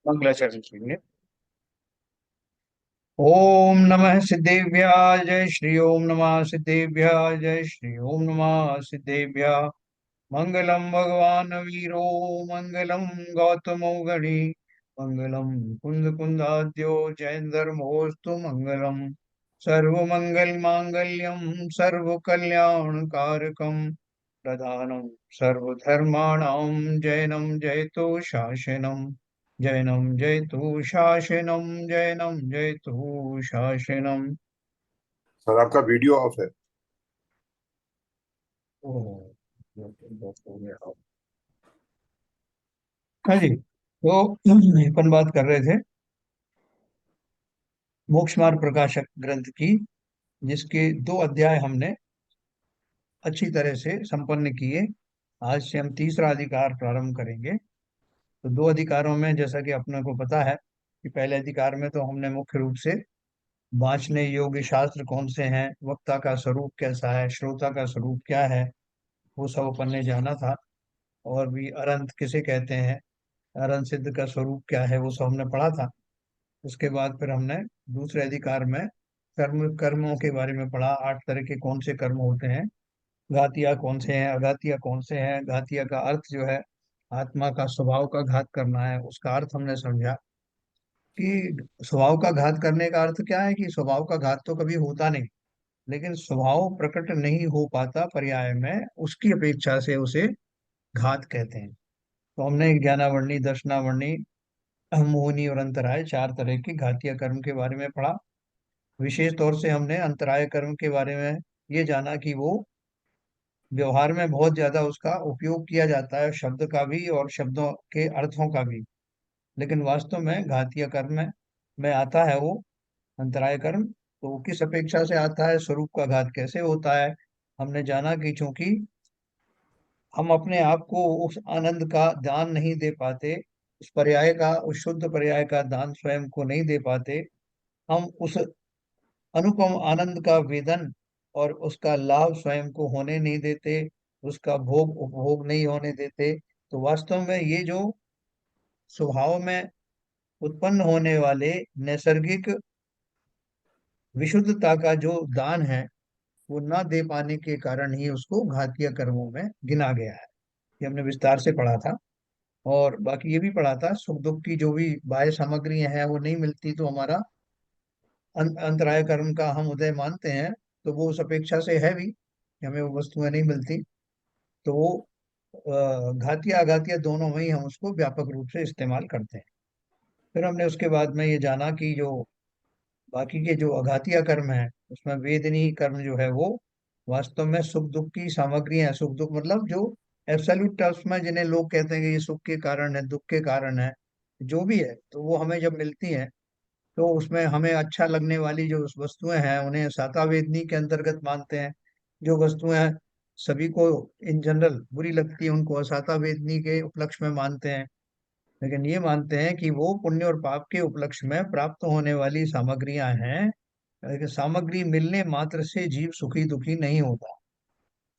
मंगलाचरण कीजिए। ओम नमः सिद्धेभ्याय जय श्री ओम नमः सिद्धेभ्याय जय श्री ओम नमः सिद्धेभ्याय। मंगलम भगवान वीरो मंगलम गौतमो गणी मंगलम कुंद कुंदाद्यो जयंदर्मोस्तु मंगलम। सर्वमंगल मांगल्यम सर्व कल्याण कारकम प्रधानम सर्वधर्माणां जैनम जयतो शासनम। जैनम जयतु शासनम जैनम जयतु शासनम। सर आपका वीडियो ऑफ है। ओह, हो गया। हाँ जी, तो अपन बात कर रहे थे मोक्ष मार्ग प्रकाशक ग्रंथ की, जिसके 2 अध्याय हमने अच्छी तरह से संपन्न किए। आज से हम तीसरा अधिकार प्रारंभ करेंगे। तो 2 अधिकारों में, जैसा कि अपने को पता है कि पहले अधिकार में तो हमने मुख्य रूप से वांछनीय योग्य शास्त्र कौन से हैं, वक्ता का स्वरूप कैसा है, श्रोता का स्वरूप क्या है, वो सब अपन ने जाना था। और भी अरंत किसे कहते हैं, अरंत सिद्ध का स्वरूप क्या है, वो सब हमने पढ़ा था। उसके बाद फिर हमने दूसरे अधिकार में कर्मों के बारे में पढ़ा। 8 तरह के कौन से कर्म होते हैं, घातिया कौन से हैं, अघातिया कौन से हैं। घातिया का अर्थ जो है, आत्मा का स्वभाव का घात करना है, उसका अर्थ हमने समझा कि स्वभाव का घात करने का अर्थ क्या है, कि स्वभाव का घात तो कभी होता नहीं, लेकिन स्वभाव प्रकट नहीं हो पाता पर्याय में, उसकी अपेक्षा से उसे घात कहते हैं। तो हमने ज्ञानावर्णी, दर्शनावर्णी, मोहिनी और अंतराय 4 तरह के घातीय कर्म के बारे में पढ़ा। विशेष तौर से हमने अंतराय कर्म के बारे में ये जाना कि वो व्यवहार में बहुत ज्यादा उसका उपयोग किया जाता है, शब्द का भी और शब्दों के अर्थों का भी, लेकिन वास्तव में घातीय कर्म में आता है वो अंतराय कर्म। तो वो किस अपेक्षा से आता है, स्वरूप का घात कैसे होता है, हमने जाना कि चूंकि हम अपने आप को उस आनंद का दान नहीं दे पाते, उस पर्याय का, उस शुद्ध पर्याय का दान स्वयं को नहीं दे पाते, हम उस अनुपम आनंद का वेदन और उसका लाभ स्वयं को होने नहीं देते, उसका भोग उपभोग नहीं होने देते। तो वास्तव में ये जो स्वभाव में उत्पन्न होने वाले नैसर्गिक विशुद्धता का जो दान है, वो न दे पाने के कारण ही उसको घातीय कर्मों में गिना गया है। ये हमने विस्तार से पढ़ा था। और बाकी ये भी पढ़ा था, सुख दुख की जो भी बाह्य सामग्रियां हैं वो नहीं मिलती तो हमारा अंतराय कर्म का हम उदय मानते हैं। तो वो उस अपेक्षा से है भी कि हमें वो वस्तुएं नहीं मिलती, तो वो घातीय अघातीय दोनों में ही हम उसको व्यापक रूप से इस्तेमाल करते हैं। फिर हमने उसके बाद में ये जाना कि जो बाकी के जो अघातीय कर्म है, उसमें वेदनीय कर्म जो है वो वास्तव में सुख दुख की सामग्री है। सुख दुख मतलब जो एब्सोल्यूट टर्म्स में जिन्हें लोग कहते हैं कि ये सुख के कारण है, दुख के कारण है, जो भी है, तो वो हमें जब मिलती हैं तो उसमें हमें अच्छा लगने वाली जो वस्तुएं हैं उन्हें साता वेदनी के अंतर्गत मानते हैं। जो वस्तुएं सभी को इन जनरल बुरी लगती है, उनको असाता वेदनी के उपलक्ष्य में मानते हैं। लेकिन ये मानते हैं कि वो पुण्य और पाप के उपलक्ष्य में प्राप्त होने वाली सामग्रियां हैं। लेकिन सामग्री मिलने मात्र से जीव सुखी दुखी नहीं होता।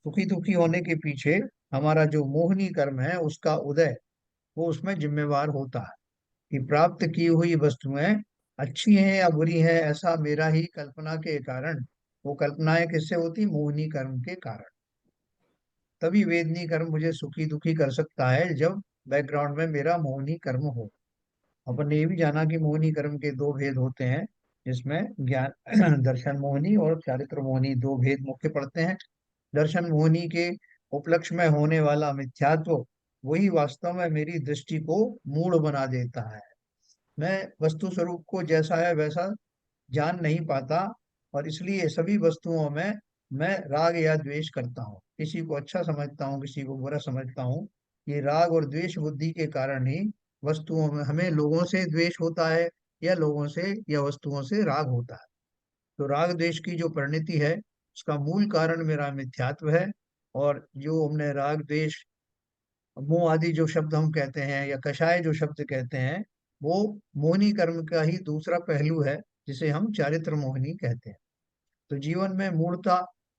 सुखी दुखी होने के पीछे हमारा जो मोहनी कर्म है उसका उदय, वो उसमें जिम्मेवार होता है कि प्राप्त की हुई वस्तुएं अच्छी हैं या बुरी हैं, ऐसा मेरा ही कल्पना के कारण, वो कल्पनाएं किससे होती, मोहनी कर्म के कारण। तभी वेदनी कर्म मुझे सुखी दुखी कर सकता है, जब बैकग्राउंड में मेरा मोहनी कर्म हो। अपन ने ये भी जाना कि मोहिनी कर्म के 2 भेद होते हैं, जिसमें ज्ञान दर्शन मोहिनी और चारित्र मोहिनी 2 भेद मुख्य पड़ते हैं। दर्शन मोहिनी के उपलक्ष्य में होने वाला मिथ्यात्व वही वास्तव में मेरी दृष्टि को मूढ़ बना देता है। मैं वस्तु स्वरूप को जैसा है वैसा जान नहीं पाता, और इसलिए सभी वस्तुओं में मैं राग या द्वेष करता हूँ। किसी को अच्छा समझता हूँ, किसी को बुरा समझता हूँ। ये राग और द्वेष बुद्धि के कारण ही वस्तुओं में हमें लोगों से द्वेष होता है, या लोगों से या वस्तुओं से राग होता है। तो राग द्वेष की जो परिणति है, उसका मूल कारण मेरा मिथ्यात्व है। और जो हमने राग द्वेष मोह आदि जो शब्द हम कहते हैं, या कषाय जो शब्द कहते हैं, वो मोहिनी कर्म का ही दूसरा पहलू है, जिसे हम चारित्र मोहिनी कहते हैं। तो जीवन में मूढ़ता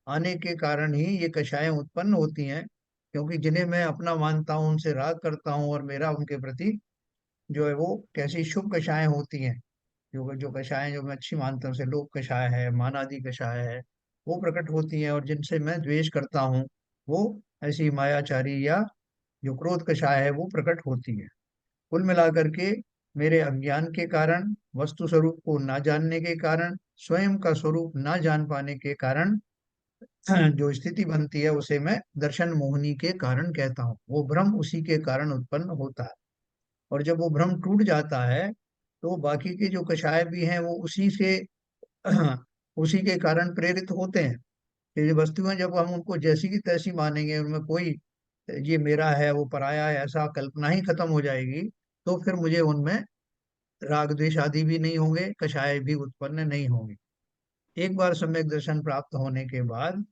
आने के कारण ही ये कषायें उत्पन्न होती हैं, क्योंकि जिन्हें मैं अपना मानता हूँ उनसे राग करता हूँ और मेरा उनके प्रति जो है वो कैसी शुभ कषाएं होती हैं, जो कषाएं जो मैं अच्छी मानता हूँ, जैसे लोक कषाय है, मानादि कषाय है, वो प्रकट होती हैं। और जिनसे मैं द्वेष करता हूँ वो ऐसी मायाचारी या जो क्रोध कषाय है वो प्रकट होती है। कुल मिलाकर के मेरे अज्ञान के कारण, वस्तु स्वरूप को ना जानने के कारण, स्वयं का स्वरूप ना जान पाने के कारण जो स्थिति बनती है उसे मैं दर्शन मोहिनी के कारण कहता हूँ। वो भ्रम उसी के कारण उत्पन्न होता है। और जब वो भ्रम टूट जाता है तो बाकी के जो कषाय भी हैं वो उसी से उसी के कारण प्रेरित होते हैं। तो ये वस्तुएं जब हम उनको जैसी की तैसी मानेंगे, उनमें कोई ये मेरा है वो पराया है ऐसा कल्पना ही खत्म हो जाएगी, तो फिर मुझे उनमें राग द्वेष आदि भी नहीं होंगे, कषाय भी उत्पन्न नहीं होंगे। एक बार सम्यक दर्शन प्राप्त होने के बाद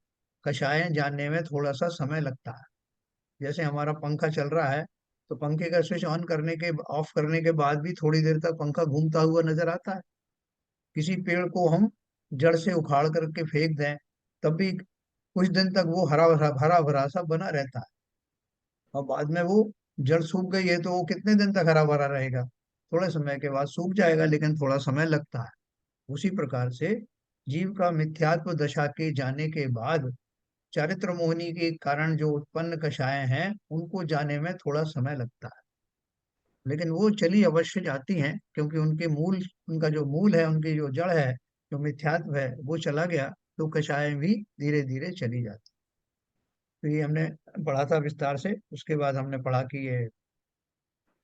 कषाय जानने में थोड़ा सा समय लगता है। जैसे हमारा पंखा चल रहा है, तो पंखे का स्विच ऑन करने के ऑफ करने के बाद भी थोड़ी देर तक पंखा घूमता हुआ नजर आता है। किसी पेड़ को हम जड़ से उखाड़ करके फेंक दें, तब भी कुछ दिन तक वो हरा भरा सा बना रहता है। और बाद में वो जड़ सूख गई है तो वो कितने दिन तक हरा भरा रहेगा? थोड़े समय के बाद सूख जाएगा, लेकिन थोड़ा समय लगता है। उसी प्रकार से जीव का मिथ्यात्व दशा के जाने के बाद चारित्र मोहिनी के कारण जो उत्पन्न कषाय हैं उनको जाने में थोड़ा समय लगता है। लेकिन वो चली अवश्य जाती हैं, क्योंकि उनके मूल, उनका जो मूल है, उनकी जो जड़ है, जो मिथ्यात्व है वो चला गया, तो कषाय भी धीरे धीरे चली जाती। तो ये हमने पढ़ा था विस्तार से। उसके बाद हमने पढ़ा कि ये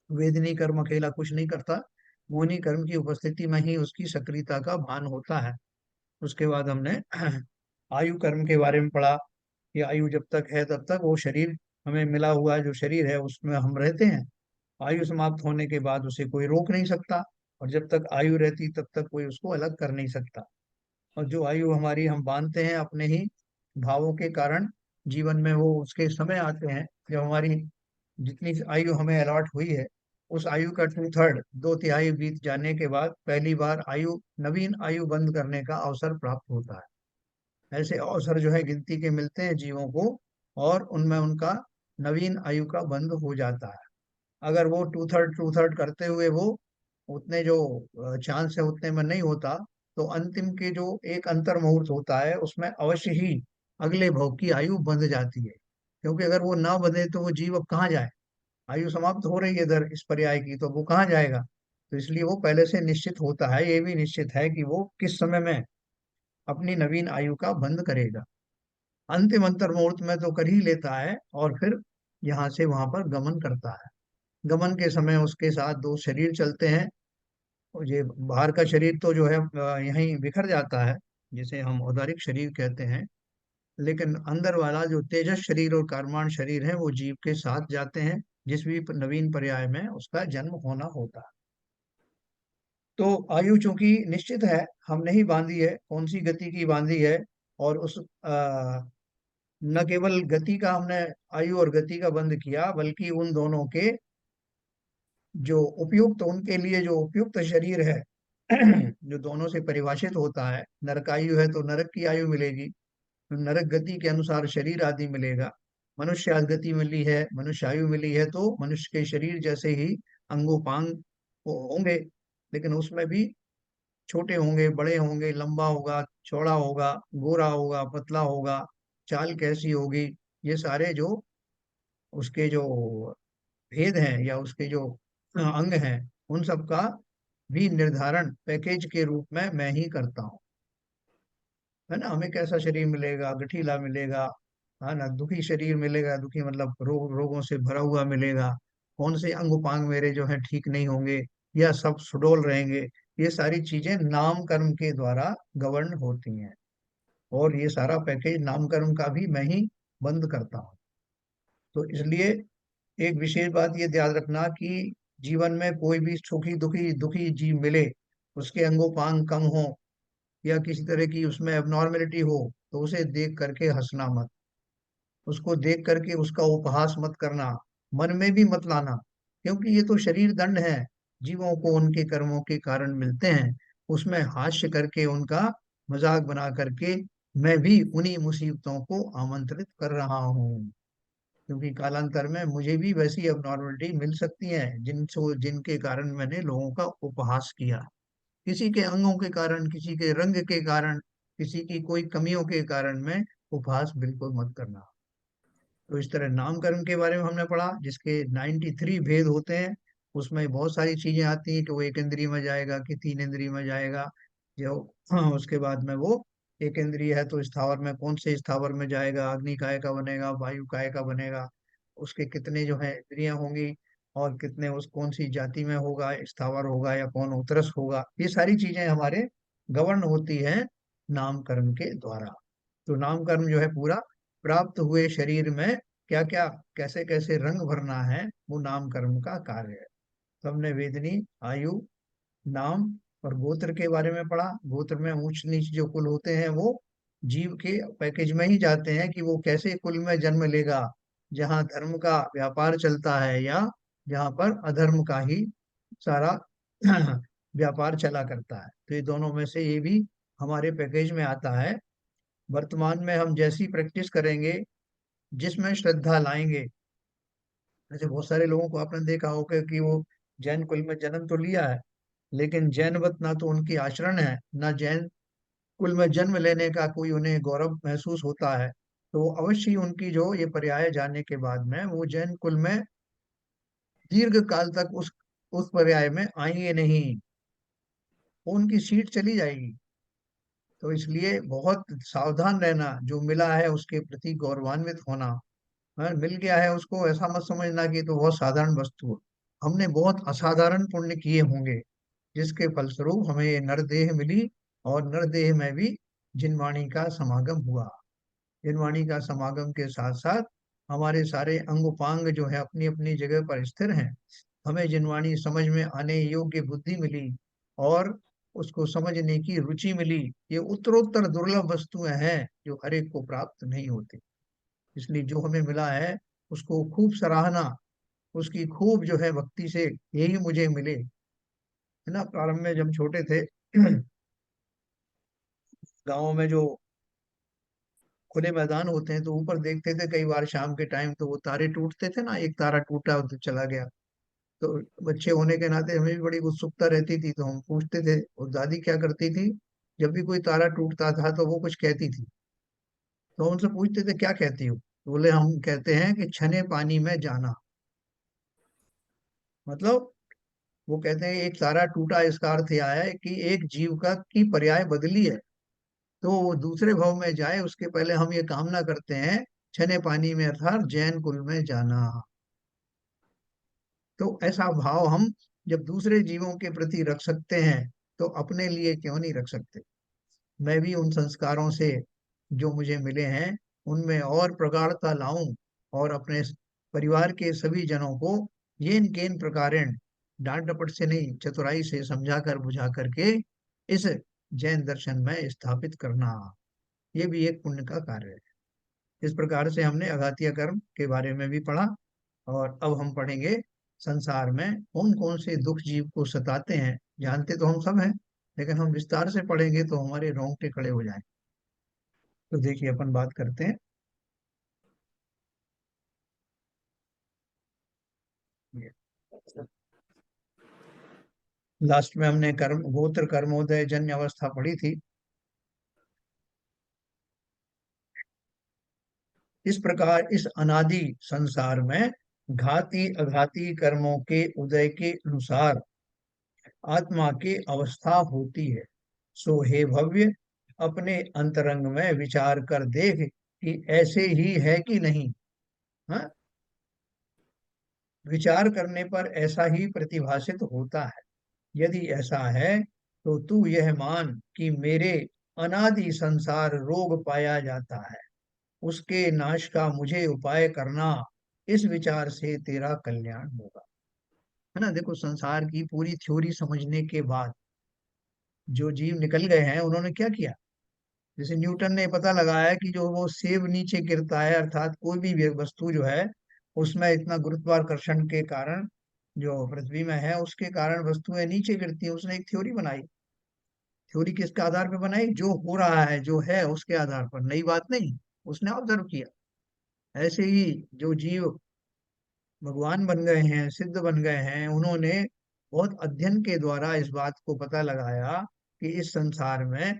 वेदनी कर्म अकेला कुछ नहीं करता, मोहिनी कर्म की उपस्थिति में ही उसकी सक्रियता का भान होता है। उसके बाद हमने आयु कर्म के बारे में पढ़ा कि आयु जब तक है तब तक वो शरीर हमें मिला हुआ है, जो शरीर है उसमें हम रहते हैं। आयु समाप्त होने के बाद उसे कोई रोक नहीं सकता, और जब तक आयु रहती तब तक कोई उसको अलग कर नहीं सकता। और जो आयु हमारी हम बांधते हैं अपने ही भावों के कारण, जीवन में वो उसके समय आते हैं जब हमारी जितनी आयु हमें अलॉट हुई है, उस आयु का टू थर्ड, दो तिहाई बीत जाने के बाद पहली बार आयु, नवीन आयु बंद करने का अवसर प्राप्त होता है। ऐसे अवसर जो है गिनती के मिलते हैं जीवों को, और उनमें उनका नवीन आयु का बंद हो जाता है। अगर वो टू थर्ड करते हुए वो उतने जो चांस है उतने में नहीं होता, तो अंतिम के जो एक अंतर मुहूर्त होता है उसमें अवश्य ही अगले भोग की आयु बंध जाती है। क्योंकि अगर वो ना बंधे तो वो जीव अब कहाँ जाए? आयु समाप्त हो रही है इधर इस पर्याय की, तो वो कहाँ जाएगा? तो इसलिए वो पहले से निश्चित होता है, ये भी निश्चित है कि वो किस समय में अपनी नवीन आयु का बंद करेगा। अंतिम अंतर मुहूर्त में तो कर ही लेता है, और फिर यहाँ से वहां पर गमन करता है। गमन के समय उसके साथ दो शरीर चलते हैं। और ये बाहर का शरीर तो जो है यहीं बिखर जाता है, जिसे हम औदारिक शरीर कहते हैं। लेकिन अंदर वाला जो तेजस शरीर और कार्माण शरीर है वो जीव के साथ जाते हैं, जिस भी नवीन पर्याय में उसका जन्म होना होता है। तो आयु चूंकि निश्चित है, हमने ही बांधी है, कौन सी गति की बांधी है। और उस न केवल गति का हमने, आयु और गति का बंध किया, बल्कि उन दोनों के जो उपयुक्त, उनके लिए जो उपयुक्त शरीर है जो दोनों से परिभाषित होता है। नरक आयु है तो नरक की आयु मिलेगी, तो नरक गति के अनुसार शरीर आदि मिलेगा। मनुष्य आदि गति मिली है, मनुष्य आयु मिली है, तो मनुष्य के शरीर जैसे ही अंगोपांग वो होंगे, लेकिन उसमें भी छोटे होंगे, बड़े होंगे, लंबा होगा, चौड़ा होगा, गोरा होगा, पतला होगा, चाल कैसी होगी, ये सारे जो उसके जो भेद हैं या उसके जो अंग हैं, उन सब का भी निर्धारण पैकेज के रूप में मैं ही करता हूँ। है ना? हमें कैसा शरीर मिलेगा? गठीला मिलेगा, है ना? दुखी शरीर मिलेगा, दुखी मतलब रोगों से भरा हुआ मिलेगा। कौन से अंग उपांग मेरे जो है ठीक नहीं होंगे, या सब सुडौल रहेंगे? ये सारी चीजें नाम कर्म के द्वारा गवर्न होती हैं। और ये सारा पैकेज नाम कर्म का भी मैं ही बंद करता हूँ। तो इसलिए एक विशेष बात ये ध्यान रखना कि जीवन में कोई भी सुखी दुखी दुखी जीव मिले, उसके अंगोपांग कम हो या किसी तरह की उसमें एबनॉर्मेलिटी हो, तो उसे देख करके हंसना मत, उसको देख करके उसका उपहास मत करना, मन में भी मत लाना। क्योंकि ये तो शरीर दंड है, जीवों को उनके कर्मों के कारण मिलते हैं। उसमें हास्य करके, उनका मजाक बना करके मैं भी उन्हीं मुसीबतों को आमंत्रित कर रहा हूँ। क्योंकि कालांतर में मुझे भी वैसी अब मिल सकती है जिनके कारण मैंने लोगों का उपहास किया, किसी के अंगों के कारण, किसी के रंग के कारण, किसी की कोई कमियों के कारण में उपहास बिल्कुल मत करना। तो इस तरह नामकरण के बारे में हमने पढ़ा, जिसके 93 भेद होते हैं। उसमें बहुत सारी चीजें आती हैं कि वो एक इंद्रिय में जाएगा कि तीन इंद्रिय में जाएगा। जो उसके बाद में वो एक इंद्रिय है तो स्थावर में कौन से स्थावर में जाएगा, अग्नि काय का बनेगा, वायु काय का बनेगा, उसके कितने जो है इंद्रियां होंगी, और कितने उस कौन सी जाति में होगा, स्थावर होगा या कौन उतरस होगा। ये सारी चीजें हमारे गवर्न होती हैं नामकरण के द्वारा। तो नामकरण जो है पूरा प्राप्त हुए शरीर में क्या क्या, कैसे कैसे रंग भरना है, वो नामकरण का कार्य है। तो हमने वेदनी, आयु, नाम और गोत्र के बारे में पढ़ा। गोत्र में ऊंच नीच जो कुल होते हैं वो जीव के पैकेज में ही जाते हैं कि वो कैसे कुल में जन्म लेगा, जहाँ धर्म का व्यापार चलता है या जहाँ पर अधर्म का ही सारा व्यापार चला करता है। तो ये दोनों में से ये भी हमारे पैकेज में आता है। वर्तमान में हम जैसी प्रैक्टिस करेंगे, जिसमें श्रद्धा लाएंगे, जैसे बहुत सारे लोगों को आपने देखा होगा कि वो जैन कुल में जन्म तो लिया है, लेकिन जैनवत ना तो उनकी आचरण है, ना जैन कुल में जन्म लेने का कोई उन्हें गौरव महसूस होता है। तो अवश्य ही उनकी जो ये पर्याय जाने के बाद में वो जैन कुल में दीर्घ काल तक उस पर्याय में आएंगे नहीं, वो उनकी सीट चली जाएगी। तो इसलिए बहुत सावधान रहना, जो मिला है उसके प्रति गौरवान्वित होना। हाँ, मिल गया है उसको ऐसा मत समझना कि ये तो बहुत साधारण वस्तु है। हमने बहुत असाधारण पुण्य किए होंगे, जिसके फलस्वरूप हमें ये नरदेह मिली, और नरदेह में भी जिनवाणी का समागम हुआ। जिनवाणी का समागम के साथ साथ हमारे सारे अंग उपांग जो है अपनी अपनी जगह पर स्थिर हैं। हमें जिनवाणी समझ में आने योग्य बुद्धि मिली, और उसको समझने की रुचि मिली। ये उत्तरोत्तर दुर्लभ वस्तुएं हैं जो हर एक को प्राप्त नहीं होती। इसलिए जो हमें मिला है उसको खूब सराहना, उसकी खूब जो है भक्ति से, यही मुझे मिले, है ना। प्रारंभ में जब छोटे थे गाँव में जो खुले मैदान होते हैं तो ऊपर देखते थे कई बार शाम के टाइम, तो वो तारे टूटते थे ना, एक तारा टूटा तो चला गया। तो बच्चे होने के नाते हमें भी बड़ी उत्सुकता रहती थी, तो हम पूछते थे। और दादी क्या करती थी, जब भी कोई तारा टूटता था तो वो कुछ कहती थी। तो उनसे पूछते थे क्या कहती हो, तो बोले हम कहते हैं कि छने पानी में जाना। मतलब वो कहते हैं एक तारा टूटा, इसका अर्थ यह है कि एक जीव का की पर्याय बदली है, तो वो दूसरे भाव में जाए उसके पहले हम ये कामना करते हैं छने पानी में, अर्थात जैन कुल में जाना। तो ऐसा भाव हम जब दूसरे जीवों के प्रति रख सकते हैं, तो अपने लिए क्यों नहीं रख सकते। मैं भी उन संस्कारों से जो मुझे मिले हैं उनमें और प्रगाढ़ता लाऊं, और अपने परिवार के सभी जनों को येन केन प्रकारेण, डांट डपट से नहीं, चतुराई से समझा कर बुझा करके इस जैन दर्शन में स्थापित करना, ये भी एक पुण्य का कार्य है। इस प्रकार से हमने अघातिया कर्म के बारे में भी पढ़ा। और अब हम पढ़ेंगे संसार में कौन कौन से दुख जीव को सताते हैं। जानते तो हम सब हैं, लेकिन हम विस्तार से पढ़ेंगे तो हमारे रोंगटे खड़े हो जाएं। तो देखिए अपन बात करते हैं। लास्ट में हमने कर्म गोत्र कर्मोदय जन्य अवस्था पढ़ी थी। इस प्रकार इस अनादि संसार में घाती अघाती कर्मों के उदय के अनुसार आत्मा की अवस्था होती है। सो हे भव्य, अपने अंतरंग में विचार कर देख कि ऐसे ही है कि नहीं। हाँ, विचार करने पर ऐसा ही प्रतिभासित होता है। यदि ऐसा है तो तू यह मान कि मेरे अनादि संसार रोग पाया जाता है, उसके नाश का मुझे उपाय करना, इस विचार से तेरा कल्याण होगा। है ना। देखो संसार की पूरी थ्योरी समझने के बाद जो जीव निकल गए हैं उन्होंने क्या किया। जैसे न्यूटन ने पता लगाया कि जो वो सेब नीचे गिरता है, अर्थात कोई भी वस्तु जो है उसमें इतना गुरुत्वाकर्षण के कारण, जो पृथ्वी में है उसके कारण वस्तुएं नीचे गिरती है। उसने एक थ्योरी बनाई। थ्योरी किसके आधार पर बनाई, जो हो रहा है जो है उसके आधार पर, नई बात नहीं। उसने ऑब्जर्व किया। ऐसे ही जो जीव भगवान बन गए हैं, सिद्ध बन गए हैं, उन्होंने बहुत अध्ययन के द्वारा इस बात को पता लगाया कि इस संसार में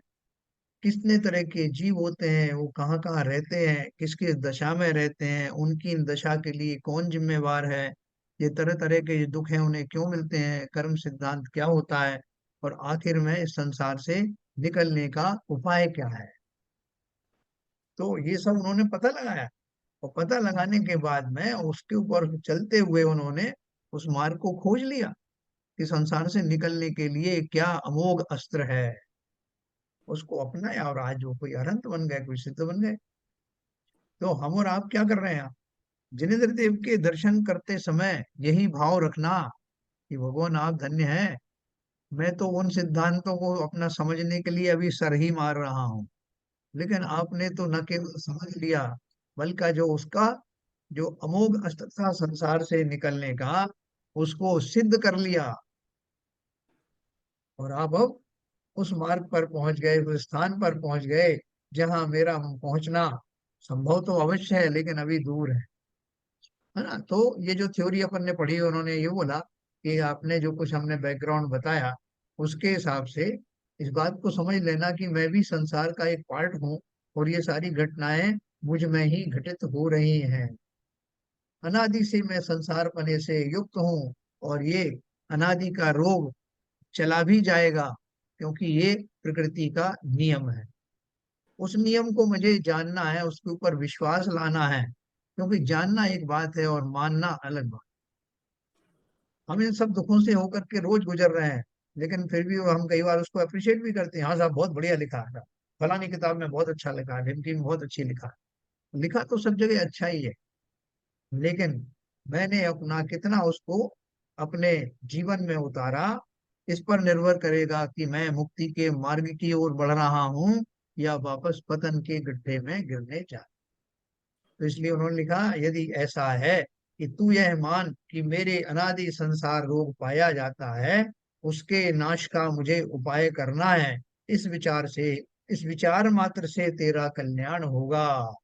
कितने तरह के जीव होते हैं, वो कहाँ कहाँ रहते हैं, किस किस दशा में रहते हैं, उनकी इन दशा के लिए कौन जिम्मेवार है, ये तरह तरह के जो दुख हैं उन्हें क्यों मिलते हैं, कर्म सिद्धांत क्या होता है, और आखिर में इस संसार से निकलने का उपाय क्या है। तो ये सब उन्होंने पता लगाया, और पता लगाने के बाद में उसके ऊपर चलते हुए उन्होंने उस मार्ग को खोज लिया कि संसार से निकलने के लिए क्या अमोघ अस्त्र है। उसको अपनाया और आज वो कोई अरहंत बन गए, कोई सिद्ध बन गए। तो हम और आप क्या कर रहे हैं? जिनेन्द्र देव के दर्शन करते समय यही भाव रखना कि भगवान आप धन्य हैं, मैं तो उन सिद्धांतों को अपना समझने के लिए अभी सर ही मार रहा हूँ, लेकिन आपने तो न केवल समझ लिया, बल्कि जो उसका जो अमोघ अस्त्र था संसार से निकलने का, उसको सिद्ध कर लिया। और आप अब उस मार्ग पर पहुंच गए, उस स्थान पर पहुंच गए जहां मेरा पहुंचना संभव तो अवश्य है, लेकिन अभी दूर है ना। तो ये जो थ्योरी अपन ने पढ़ी, उन्होंने ये बोला कि आपने जो कुछ हमने बैकग्राउंड बताया, उसके हिसाब से इस बात को समझ लेना कि मैं भी संसार का एक पार्ट हूँ, और ये सारी घटनाएं मुझ में ही घटित हो रही हैं। अनादि से मैं संसार पने से युक्त हूँ, और ये अनादि का रोग चला भी जाएगा, क्योंकि ये प्रकृति का नियम है। उस नियम को मुझे जानना है, उसके ऊपर विश्वास लाना है, क्योंकि जानना एक बात है और मानना अलग बात। हम इन सब दुखों से होकर के रोज गुजर रहे हैं, लेकिन फिर भी हम कई बार उसको अप्रिशिएट भी करते हैं, हाँ साहब बहुत बढ़िया लिखा है, फलानी किताब में बहुत अच्छा लिखा है, ढिमकी में बहुत अच्छी लिखा है। लिखा तो सब जगह अच्छा ही है, लेकिन मैंने अपना कितना उसको अपने जीवन में उतारा, इस पर निर्भर करेगा कि मैं मुक्ति के मार्ग की ओर बढ़ रहा हूँ या वापस पतन के गड्ढे में गिरने जा। तो इसलिए उन्होंने लिखा, यदि ऐसा है कि तू यह मान कि मेरे अनादि संसार रोग पाया जाता है, उसके नाश का मुझे उपाय करना है, इस विचार से, इस विचार मात्र से तेरा कल्याण होगा।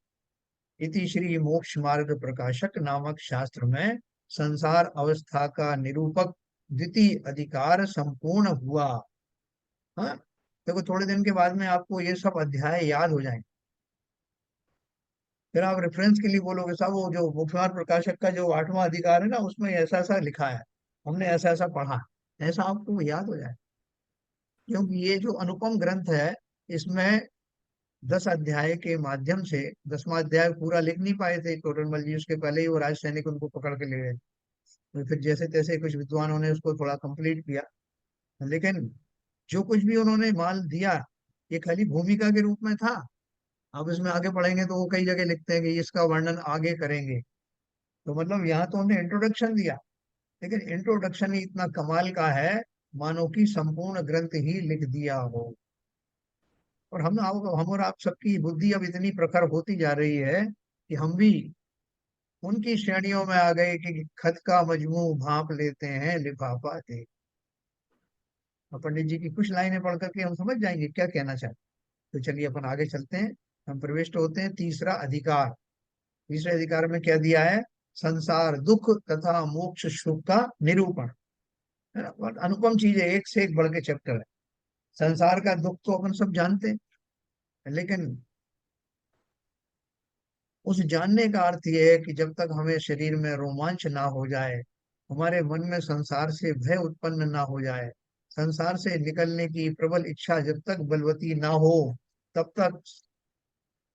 इति श्री मोक्ष मार्ग प्रकाशक नामक शास्त्र में संसार अवस्था का निरूपक द्वितीय अधिकार संपूर्ण हुआ। हाँ, देखो थोड़े दिन के बाद में आपको ये सब अध्याय याद हो जाएंगे, फिर आप रेफरेंस के लिए बोलोगे साहब वो जो मोक्षमार्ग प्रकाशक का जो 8वां अधिकार है ना, उसमें ऐसा ऐसा लिखा है, हमने ऐसा ऐसा पढ़ा, ऐसा आपको याद हो जाए। क्योंकि ये जो अनुपम ग्रंथ है, इसमें 10 अध्याय के माध्यम से, 10वां अध्याय पूरा लिख नहीं पाए थे टोडरमल जी, उसके पहले ही वो राज सैनिक उनको पकड़ के ले गए। तो फिर जैसे तैसे कुछ विद्वानों ने उसको थोड़ा कंप्लीट किया, लेकिन जो कुछ भी उन्होंने माल दिया, ये खाली भूमिका के रूप में था। अब इसमें आगे पढ़ेंगे तो वो कई जगह लिखते हैं कि इसका वर्णन आगे करेंगे, तो मतलब यहाँ तो हमने इंट्रोडक्शन दिया, लेकिन इंट्रोडक्शन ही इतना कमाल का है, मानो कि संपूर्ण ग्रंथ ही लिख दिया हो। और हम और आप सबकी बुद्धि अब इतनी प्रखर होती जा रही है कि हम भी उनकी श्रेणियों में आ गए कि खत का मजमू भांप लेते हैं लिफाफा दे। और पंडित जी की कुछ लाइनें पढ़ करके हम समझ जाएंगे क्या कहना चाहते। तो चलिए अपन आगे चलते हैं, हम प्रविष्ट होते हैं तीसरा अधिकार। तीसरे अधिकार में क्या दिया है? संसार दुख तथा मोक्ष सुख का निरूपण, है ना। बहुत अनुपम चीज है, एक से एक बढ़ के चैप्टर है। संसार का दुख तो अपन सब जानते हैं, लेकिन उस जानने का अर्थ यह है कि जब तक हमें शरीर में रोमांच ना हो जाए, हमारे मन में संसार से भय उत्पन्न ना हो जाए, संसार से निकलने की प्रबल इच्छा जब तक बलवती ना हो, तब तक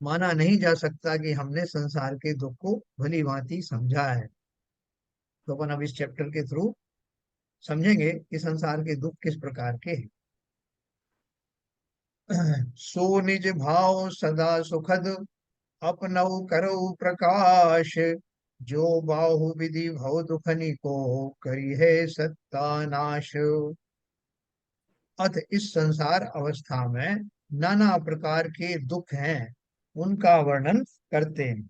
माना नहीं जा सकता कि हमने संसार के दुख को भली भांति समझा है। तो अपन अब इस चैप्टर के थ्रू समझेंगे कि संसार के दुख किस प्रकार के हैं। सो निज भाव सदा सुखद अपनऊ करऊ प्रकाश, जो बाहु विधि भव दुखनि को करी है सत्तानाश। अथ इस संसार अवस्था में नाना प्रकार के दुख हैं, उनका वर्णन करते हैं।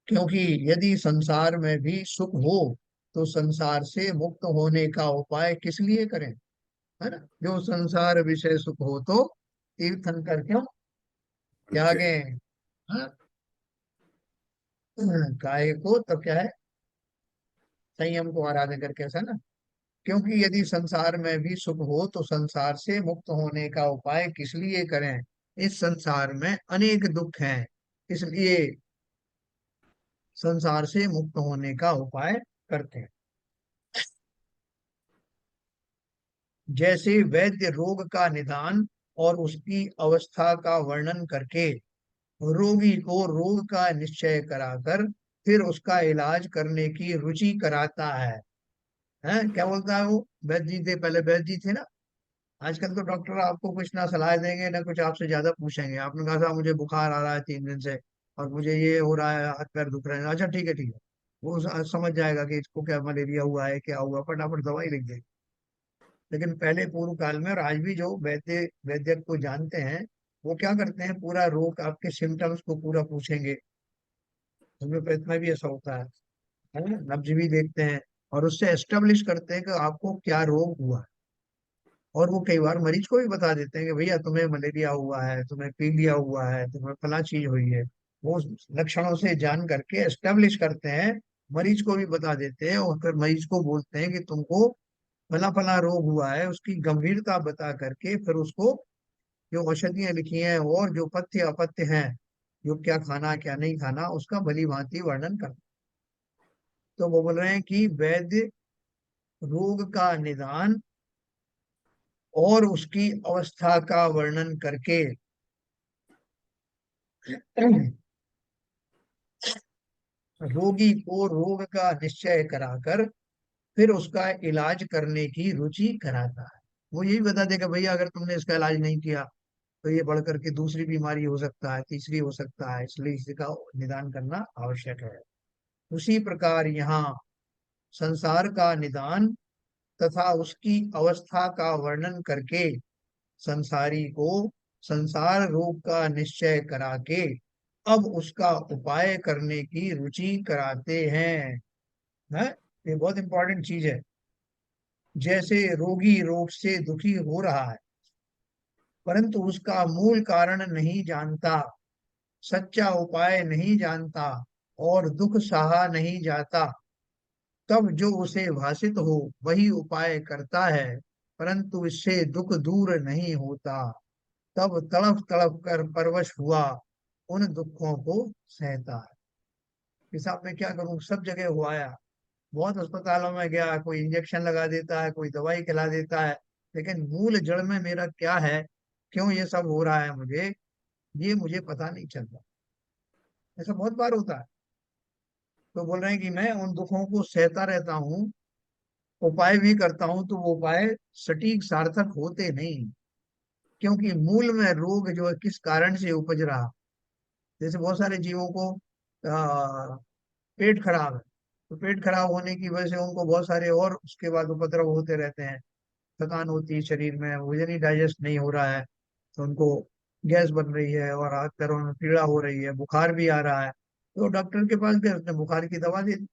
क्योंकि यदि संसार में भी सुख हो, तो संसार से मुक्त होने का उपाय किस लिए करें, है ना। जो संसार विषय सुख हो तो तीर्थन कर क्यों, क्या ओके। आगे? हाँ, काय को तब क्या है, संयम को आराधन करके, ऐसा ना। क्योंकि यदि संसार में भी सुख हो तो संसार से मुक्त होने का उपाय किस लिए करें। इस संसार में अनेक दुख हैं, इसलिए संसार से मुक्त होने का उपाय करते हैं। जैसे वैद्य रोग का निदान और उसकी अवस्था का वर्णन करके रोगी को रोग का निश्चय कराकर फिर उसका इलाज करने की रुचि कराता है। हैं, क्या बोलता है वो? वैद्य जी थे, पहले वैद्य जी थे ना। आजकल तो डॉक्टर आपको कुछ ना सलाह देंगे ना कुछ आपसे ज्यादा पूछेंगे। आपने कहा था मुझे बुखार आ रहा है 3 दिन से, और मुझे ये हो रहा है, हाथ पैर दुख रहे हैं, अच्छा ठीक है ठीक है। वो समझ जाएगा कि इसको क्या मलेरिया हुआ है, क्या हुआ, फटाफट दवाई लिख देगा। लेकिन पहले पूर्व काल में और आज भी जो वैद्य वैद्य को जानते हैं, वो क्या करते हैं, पूरा रोग आपके सिम्टम्स को पूरा पूछेंगे। होम्योपैथ में भी ऐसा होता है ना, नब्ज भी देखते हैं और उससे एस्टेब्लिश करते हैं कि आपको क्या रोग हुआ है। और वो कई बार मरीज को भी बता देते हैं कि भैया तुम्हें मलेरिया हुआ है, तुम्हें पीलिया हुआ है, तुम्हें फला चीज हुई है। वो लक्षणों से जान करके एस्टेब्लिश करते हैं, मरीज को भी बता देते हैं, और फिर मरीज को बोलते हैं कि तुमको फला फला रोग हुआ है, उसकी गंभीरता बता करके फिर उसको जो औषधियां लिखी हैं और जो पथ्य अपथ्य हैं, जो क्या खाना क्या नहीं खाना, उसका भली भांति वर्णन कर। तो वो बोल रहे हैं कि वैद्य रोग का निदान और उसकी अवस्था का वर्णन करके रोगी को रोग का निश्चय कराकर फिर उसका इलाज करने की रुचि कराता है। वो यही बता देगा भैया अगर तुमने इसका इलाज नहीं किया तो ये बढ़ करके दूसरी बीमारी हो सकता है, तीसरी हो सकता है, इसलिए इसका निदान करना आवश्यक है। उसी प्रकार यहाँ संसार का निदान तथा उसकी अवस्था का वर्णन करके संसारी को संसार रोग का निश्चय करा के अब उसका उपाय करने की रुचि कराते हैं। है, ये बहुत इंपॉर्टेंट चीज है। जैसे रोगी रोग से दुखी हो रहा है परंतु उसका मूल कारण नहीं जानता, सच्चा उपाय नहीं जानता और दुख सहा नहीं जाता, तब जो उसे भासित हो वही उपाय करता है, परंतु इससे दुख दूर नहीं होता। तब तड़प तड़प कर परवश हुआ उन दुखों को सहता है। कि साहब मैं क्या करूं, सब जगह हुआ आया, बहुत अस्पतालों में गया, कोई इंजेक्शन लगा देता है, कोई दवाई खिला देता है, लेकिन मूल जड़ में मेरा क्या है, क्यों ये सब हो रहा है मुझे, ये मुझे पता नहीं चलता। ऐसा बहुत बार होता है। तो बोल रहे हैं कि मैं उन दुखों को सहता रहता हूँ, उपाय भी करता हूँ, तो वो उपाय सटीक सार्थक होते नहीं, क्योंकि मूल में रोग जो है किस कारण से उपज रहा। जैसे बहुत सारे जीवों को पेट खराब है, तो पेट खराब होने की वजह से उनको बहुत सारे और उसके बाद उपद्रव होते रहते हैं। थकान होती है शरीर में, भोजन ही डाइजेस्ट नहीं हो रहा है, तो उनको गैस बन रही है और हाथ पैरों में पीड़ा हो रही है, बुखार भी आ रहा है, तो डॉक्टर के पास गए, उसने बुखार की दवा दे दी।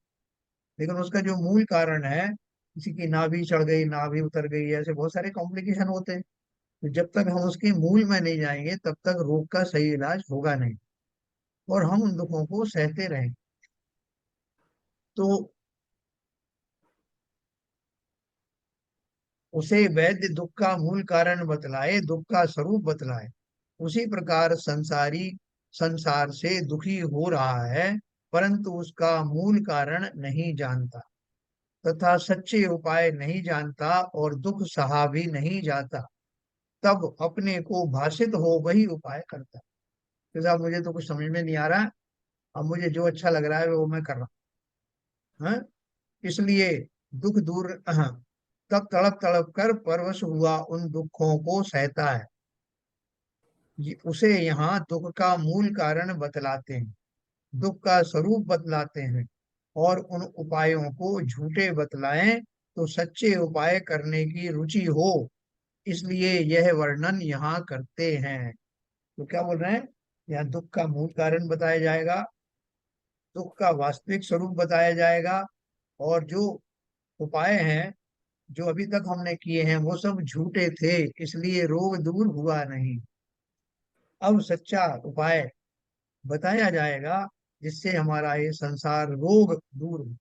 लेकिन उसका जो मूल कारण है, किसी की नाभि चढ़ गई, नाभि उतर गई, ऐसे बहुत सारे कॉम्प्लिकेशन होते हैं। तो जब तक हम उसके मूल में नहीं जाएंगे तब तक रोग का सही इलाज होगा नहीं, और हम उन दुखों को सहते रहेंगे। तो उसे वैद्य दुख का मूल कारण बतलाए, दुख का स्वरूप बतलाए। उसी प्रकार संसारी संसार से दुखी हो रहा है परंतु उसका मूल कारण नहीं जानता तथा सच्चे उपाय नहीं जानता और दुख सहा भी नहीं जाता, तब अपने को भाषित हो वही उपाय करता है। तो साहब मुझे तो कुछ समझ में नहीं आ रहा, अब मुझे जो अच्छा लग रहा है वो मैं कर रहा हूँ। हाँ? इसलिए दुख दूर तब तड़प तड़प कर परवश हुआ उन दुखों को सहता है। उसे यहाँ दुख का मूल कारण बतलाते हैं, दुख का स्वरूप बतलाते हैं, और उन उपायों को झूठे बतलाएं तो सच्चे उपाय करने की रुचि हो, इसलिए यह वर्णन यहाँ करते हैं। तो क्या बोल रहे हैं, यहाँ दुख का मूल कारण बताया जाएगा, दुख का वास्तविक स्वरूप बताया जाएगा, और जो उपाय हैं जो अभी तक हमने किए हैं वो सब झूठे थे, इसलिए रोग दूर हुआ नहीं। अब सच्चा उपाय बताया जाएगा जिससे हमारा ये संसार रोग दूर हो।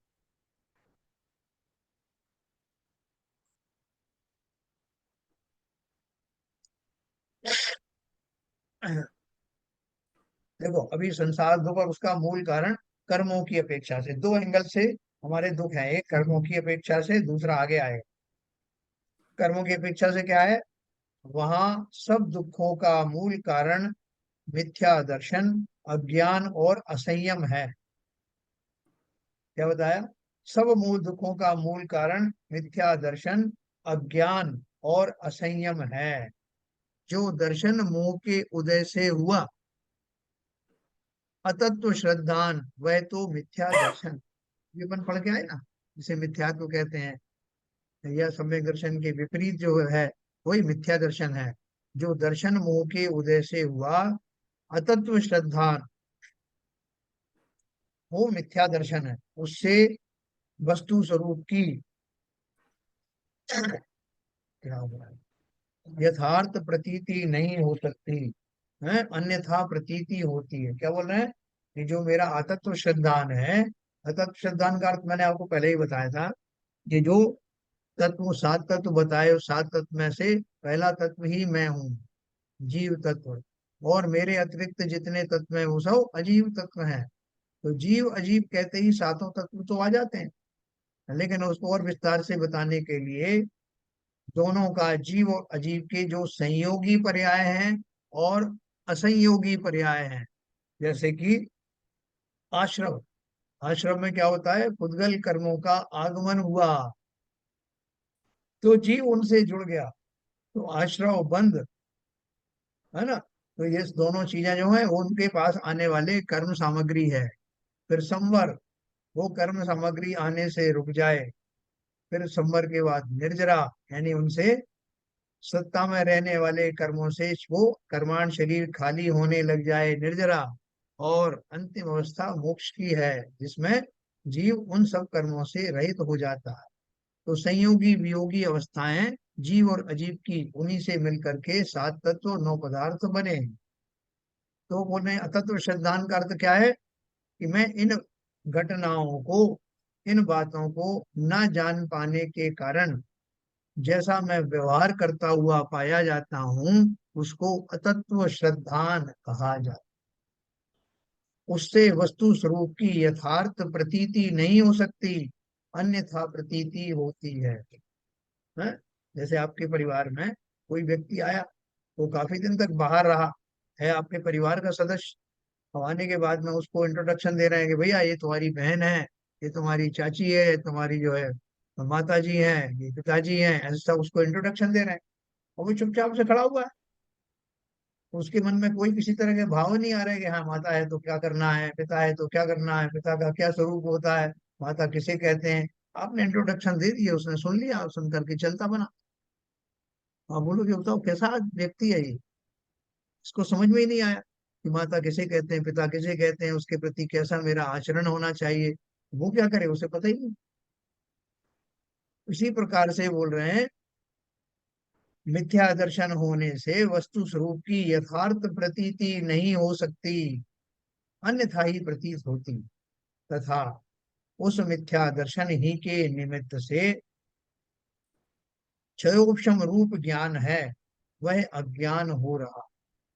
देखो, अभी संसार दुख और उसका मूल कारण कर्मों की अपेक्षा से, दो एंगल से हमारे दुख है। एक कर्मों की अपेक्षा से, दूसरा आगे आएगा। कर्मों की अपेक्षा से क्या है? वहां सब दुखों का मूल कारण मिथ्या दर्शन, अज्ञान और असंयम है। क्या बताया? सब मूल दुखों का मूल कारण मिथ्या दर्शन, अज्ञान और असंयम है। जो दर्शन मोह के उदय से हुआ, अतत्व श्रद्धान, वह तो मिथ्या दर्शन। ये अपन पढ़ के आए ना, जिसे मिथ्यात्व कहते हैं, या सम्यक दर्शन के विपरीत जो है वही मिथ्या दर्शन है। जो दर्शन मोह के उदय से हुआ, अतत्व श्रद्धान, वो मिथ्या दर्शन है। उससे वस्तु स्वरूप की क्या हो रहा है, यथार्थ प्रतीति नहीं हो सकती है, अन्यथा प्रतीति होती है। क्या बोल रहे हैं? कि जो मेरा अतत्व श्रद्धान है, अतत्व श्रद्धान का अर्थ मैंने आपको पहले ही बताया था, कि जो तत्व, सात तत्व बताए, उस सात तत्व में से पहला तत्व ही मैं हूँ, जीव तत्व। और मेरे अतिरिक्त जितने तत्व हैं वो सब अजीव तत्व हैं। तो जीव अजीव कहते ही सातों तत्व तो आ जाते हैं, लेकिन उसको और विस्तार से बताने के लिए दोनों का, जीव और अजीव के जो संयोगी पर्याय हैं और असंयोगी पर्याय हैं। जैसे कि आश्रम, आश्रम में क्या होता है? पुद्गल कर्मों का आगमन हुआ तो जीव उनसे जुड़ गया, तो आश्रम बंद, है ना। तो ये दोनों चीजें जो है वो उनके पास आने वाले कर्म सामग्री है। फिर संवर, वो कर्म सामग्री आने से रुक जाए। फिर संवर के बाद निर्जरा, यानी उनसे सत्ता में रहने वाले कर्मों से वो कर्माण शरीर खाली होने लग जाए, निर्जरा। और अंतिम अवस्था मोक्ष की है, जिसमें जीव उन सब कर्मों से रहित हो जाता है। तो संयोगी वियोगी अवस्थाएं जीव और अजीव की, उन्हीं से मिलकर के सात तत्व नौ पदार्थ बने हैं। तो बोले अतत्व श्रद्धान का अर्थ क्या है? कि मैं इन घटनाओं को, इन बातों को न जान पाने के कारण जैसा मैं व्यवहार करता हुआ पाया जाता हूँ, उसको अतत्व श्रद्धान कहा जाता। उससे वस्तु स्वरूप की यथार्थ प्रतीति नहीं हो सकती, अन्यथा प्रतीति होती है? जैसे आपके परिवार में कोई व्यक्ति आया, वो काफी दिन तक बाहर रहा, है आपके परिवार का सदस्य। अब आने के बाद में उसको इंट्रोडक्शन दे रहे हैं कि भैया ये तुम्हारी बहन है, ये तुम्हारी चाची है, ये तुम्हारी जो है माता जी है, ये पिताजी हैं, ऐसा उसको इंट्रोडक्शन दे रहे हैं। और वो चुपचाप से खड़ा हुआ है। उसके मन में कोई किसी तरह के भाव नहीं आ रहे कि हाँ, माता है तो क्या करना है, पिता है तो क्या करना है, पिता का क्या स्वरूप होता है, माता किसे कहते हैं। आपने इंट्रोडक्शन दे दिया, उसने सुन लिया, सुन करके चलता बना। आप बोलो कि बताओ कैसा व्यक्ति है ये, इसको समझ में ही नहीं आया कि माता किसे कहते हैं, पिता किसे कहते हैं, उसके प्रति कैसा मेरा आचरण होना चाहिए। वो क्या करे, उसे पता ही नहीं। इसी प्रकार से बोल रहे हैं, मिथ्या दर्शन होने से वस्तु स्वरूप की यथार्थ प्रतीति नहीं हो सकती, अन्यथा ही प्रतीत होती। तथा उस मिथ्या दर्शन ही के निमित्त से क्षयोपशम रूप ज्ञान है, वह अज्ञान हो रहा।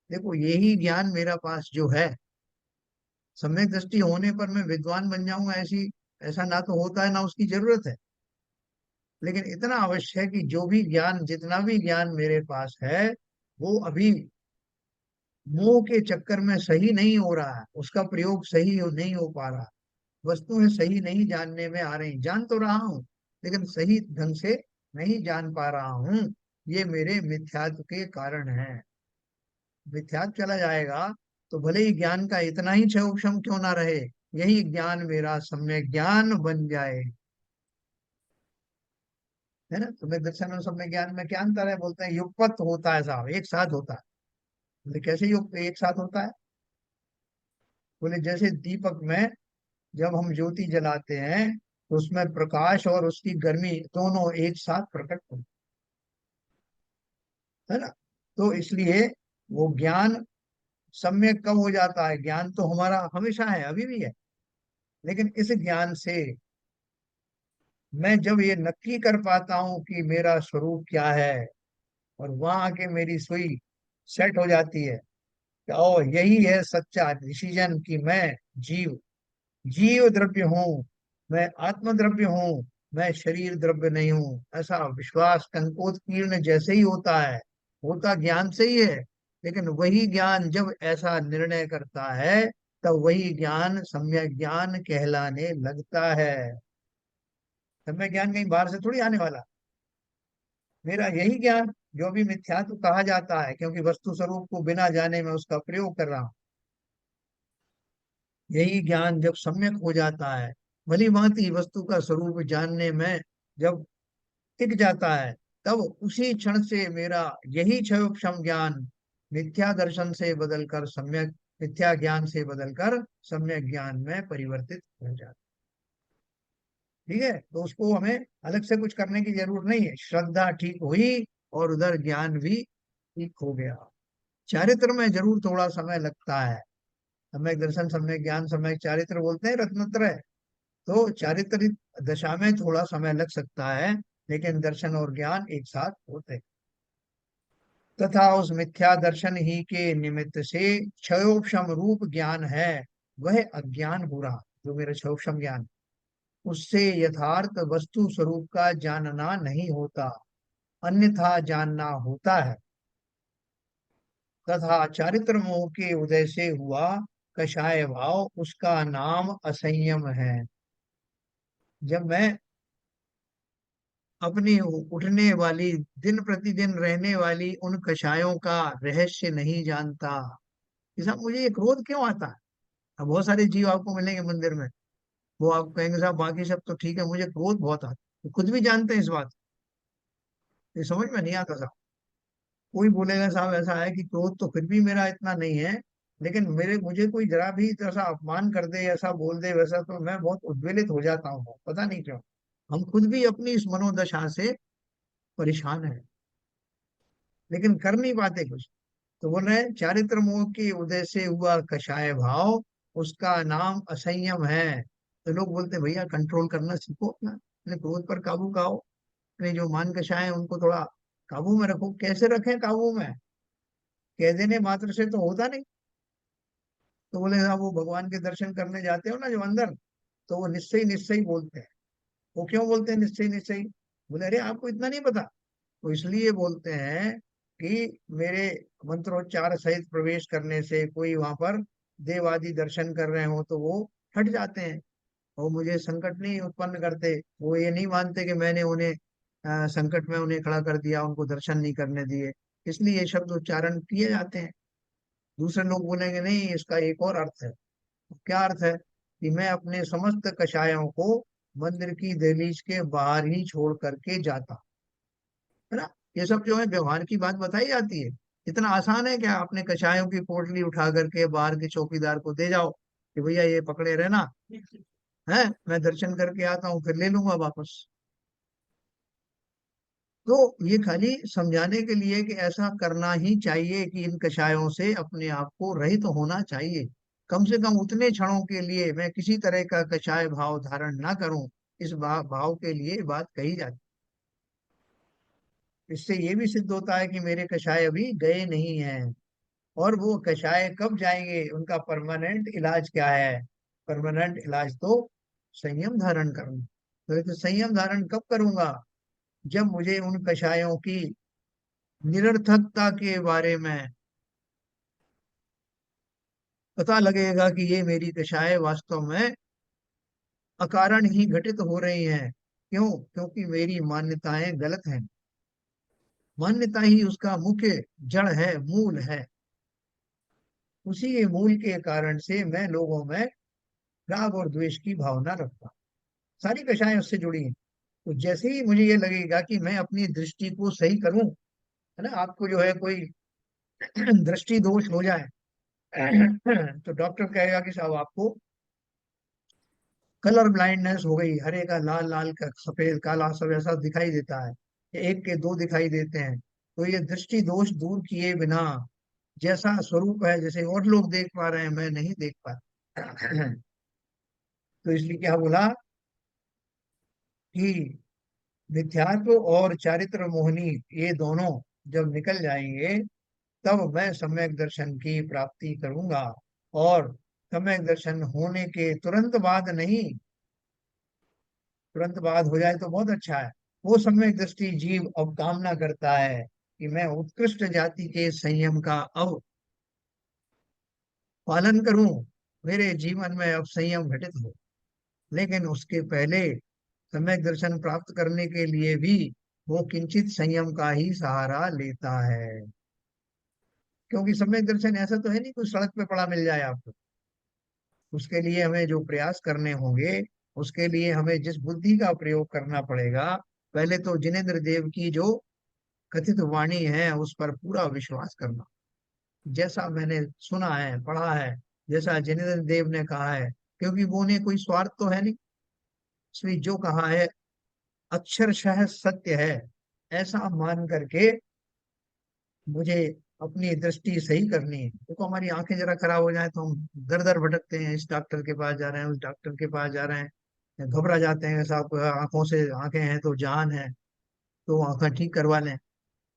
देखो, यही ज्ञान मेरा पास जो है, सम्यक दृष्टि होने पर मैं विद्वान बन जाऊंगा, ऐसी ऐसा ना तो होता है, ना उसकी जरूरत है। लेकिन इतना अवश्य है कि जो भी ज्ञान, जितना भी ज्ञान मेरे पास है, वो अभी मोह के चक्कर में सही नहीं हो रहा है, उसका प्रयोग नहीं हो पा रहा। वस्तुएं सही नहीं जानने में आ रही, जान तो रहा हूँ लेकिन सही ढंग से नहीं जान पा रहा हूँ। ये मेरे मिथ्यात्व के कारण है। मिथ्यात्व चला जाएगा तो भले ही ज्ञान का इतना ही क्षयोक्षम क्यों ना रहे, यही ज्ञान मेरा सम्यक ज्ञान बन जाए। है ना? तुम्हें दर्शन और सम्यक ज्ञान में क्या अंतर है? बोलते हैं युगपत होता है साहब, एक साथ होता है। बोले कैसे युग एक साथ होता है? बोले जैसे दीपक में जब हम ज्योति जलाते हैं तो उसमें प्रकाश और उसकी गर्मी दोनों एक साथ प्रकट होते हैं, है ना। तो इसलिए वो ज्ञान सम्यक कब हो जाता है? ज्ञान तो हमारा हमेशा है, अभी भी है, लेकिन इस ज्ञान से मैं जब ये नक्की कर पाता हूं कि मेरा स्वरूप क्या है, और वहां आके मेरी सुई सेट हो जाती है कि ओ यही है सच्चा डिसीजन कि मैं जीव जीव द्रव्य हूँ, मैं आत्म द्रव्य हूँ, मैं शरीर द्रव्य नहीं हूँ। ऐसा विश्वास कंकोत्कीर्ण जैसे ही होता है, होता ज्ञान से ही है, लेकिन वही ज्ञान जब ऐसा निर्णय करता है, तब वही ज्ञान सम्यक ज्ञान कहलाने लगता है। सम्यक ज्ञान कहीं बाहर से थोड़ी आने वाला, मेरा यही ज्ञान जो भी मिथ्यात्व कहा जाता है, क्योंकि वस्तु स्वरूप को बिना जाने में उसका प्रयोग कर रहा हूं, यही ज्ञान जब सम्यक हो जाता है, भली भांति वस्तु का स्वरूप जानने में जब टिक जाता है, तब उसी क्षण से मेरा यही क्षयोक्षम ज्ञान मिथ्या दर्शन से बदलकर सम्यक मिथ्या ज्ञान से बदलकर सम्यक ज्ञान में परिवर्तित हो जाता है। ठीक है, तो उसको हमें अलग से कुछ करने की जरूरत नहीं है, श्रद्धा ठीक हुई और उधर ज्ञान भी ठीक हो गया। चारित्र में जरूर थोड़ा समय लगता है, सम्यक दर्शन सम्यक ज्ञान सम्यक चारित्र बोलते हैं रत्नत्रय, तो चारित्रिक दशा में थोड़ा समय लग सकता है, लेकिन दर्शन और ज्ञान एक साथ होते हैं। तथा उस मिथ्या दर्शन ही के निमित्त से क्षयोक्षम रूप ज्ञान है, वह अज्ञान हो रहा, जो मेरा क्षयोक्षम ज्ञान, उससे यथार्थ वस्तु स्वरूप का जानना नहीं होता, अन्यथा जानना होता है। तथा चारित्र मोह के उदय से हुआ कषाय भाव, उसका नाम असंयम है। जब मैं अपनी उठने वाली, दिन प्रतिदिन रहने वाली उन कषायों का रहस्य नहीं जानता कि साहब मुझे ये क्रोध क्यों आता है। अब बहुत सारे जीव आपको मिलेंगे मंदिर में, वो आप कहेंगे साहब बाकी सब तो ठीक है, मुझे क्रोध बहुत आता है, वो खुद भी जानते हैं इस बात, ये समझ में नहीं आता साहब। कोई बोलेगा साहब ऐसा है कि क्रोध तो फिर भी मेरा इतना नहीं है, लेकिन मेरे मुझे कोई जरा भी ऐसा अपमान कर दे, ऐसा बोल दे वैसा, तो मैं बहुत उद्वेलित हो जाता हूँ, पता नहीं क्यों। हम खुद भी अपनी इस मनोदशा से परेशान हैं, लेकिन कर नहीं पाते कुछ। तो बोल रहे हैं चारित्र मोह के उदय से हुआ कषाय भाव, उसका नाम असंयम है। तो लोग बोलते हैं भैया कंट्रोल करना सीखो, अपना अपने क्रोध पर काबू पाओ, अपने जो मान कषाय है उनको थोड़ा काबू में रखो। कैसे रखें काबू में? कह देने मात्र से तो होता नहीं। तो बोले साहब वो भगवान के दर्शन करने जाते हो ना जो अंदर, तो वो निश्चय निश्चय बोलते हैं। वो क्यों बोलते हैं निश्चय निश्चय? बोले अरे आपको इतना नहीं पता। तो इसलिए बोलते हैं कि मेरे मंत्रोच्चार सहित प्रवेश करने से कोई वहां पर देव आदि दर्शन कर रहे हो तो वो हट जाते हैं, वो मुझे संकट नहीं उत्पन्न करते। वो ये नहीं मानते कि मैंने उन्हें संकट में उन्हें खड़ा कर दिया, उनको दर्शन नहीं करने दिए, इसलिए ये शब्द उच्चारण किए जाते हैं। दूसरे लोग बोलेंगे नहीं इसका एक और अर्थ है। तो क्या अर्थ है? कि मैं अपने समस्त कषायों को मंदिर की दहलीज के बाहर ही छोड़ करके जाता, है ना। ये सब जो है व्यवहार की बात बताई जाती है। इतना आसान है क्या अपने कषायों की पोटली उठा करके बाहर के चौकीदार को दे जाओ कि भैया ये पकड़े रहना, है मैं दर्शन करके आता हूँ फिर ले लूंगा वापस। तो ये खाली समझाने के लिए कि ऐसा करना ही चाहिए कि इन कषायों से अपने आप को रहित तो होना चाहिए। कम से कम उतने क्षणों के लिए मैं किसी तरह का कषाय भाव धारण ना करूं, इस भाव के लिए बात कही जाती। इससे ये भी सिद्ध होता है कि मेरे कषाय अभी गए नहीं हैं, और वो कषाय कब जाएंगे, उनका परमानेंट इलाज क्या है? परमानेंट इलाज तो संयम धारण करना। तो संयम धारण कब करूंगा? जब मुझे उन कषायों की निरर्थकता के बारे में पता लगेगा कि ये मेरी कषाय वास्तव में अकारण ही घटित हो रही हैं। क्यों? क्योंकि मेरी मान्यताएं गलत हैं। मान्यता ही उसका मुख्य जड़ है, मूल है। उसी के मूल के कारण से मैं लोगों में राग और द्वेष की भावना रखता हूं। सारी कषाएं उससे जुड़ी हैं। तो जैसे ही मुझे ये लगेगा कि मैं अपनी दृष्टि को सही करूं, है ना, आपको जो है कोई दृष्टि दोष हो जाए तो डॉक्टर कहेगा कि साहब आपको कलर ब्लाइंडनेस हो गई, हरे का लाल, लाल का सफेद, काला सब ऐसा दिखाई देता है, एक के दो दिखाई देते हैं। तो ये दृष्टि दोष दूर किए बिना जैसा स्वरूप है, जैसे और लोग देख पा रहे हैं मैं नहीं देख पा रहा। तो इसलिए क्या बोला कि मिथ्यात्व और चारित्र मोहनी ये दोनों जब निकल जाएंगे तब मैं सम्यक दर्शन की प्राप्ति करूंगा। और सम्यक दर्शन होने के तुरंत बाद नहीं, तुरंत बाद हो जाए तो बहुत अच्छा है। वो सम्यक दृष्टि जीव अब कामना करता है कि मैं उत्कृष्ट जाति के संयम का अब पालन करूं, मेरे जीवन में अब संयम घटित हो। लेकिन उसके पहले सम्यक दर्शन प्राप्त करने के लिए भी वो किंचित संयम का ही सहारा लेता है। क्योंकि सम्यक दर्शन ऐसा तो है नहीं कोई सड़क पे पड़ा मिल जाए आपको। उसके लिए हमें जो प्रयास करने होंगे, उसके लिए हमें जिस बुद्धि का प्रयोग करना पड़ेगा, पहले तो जिनेन्द्र देव की जो कथित वाणी है उस पर पूरा विश्वास करना। जैसा मैंने सुना है, पढ़ा है, जैसा जिनेन्द्र देव ने कहा है, क्योंकि वो ने कोई स्वार्थ तो है नहीं। इसलिए जो कहा है अक्षरशः सत्य है, ऐसा मान करके मुझे अपनी दृष्टि सही करनी है। देखो हमारी आंखें जरा खराब हो जाए तो हम दर दर भटकते हैं, इस डॉक्टर के पास जा रहे हैं, उस डॉक्टर के पास जा रहे हैं, घबरा जाते हैं, साहब आंखों से, आंखें हैं तो जान है, तो आंखें ठीक करवा लें।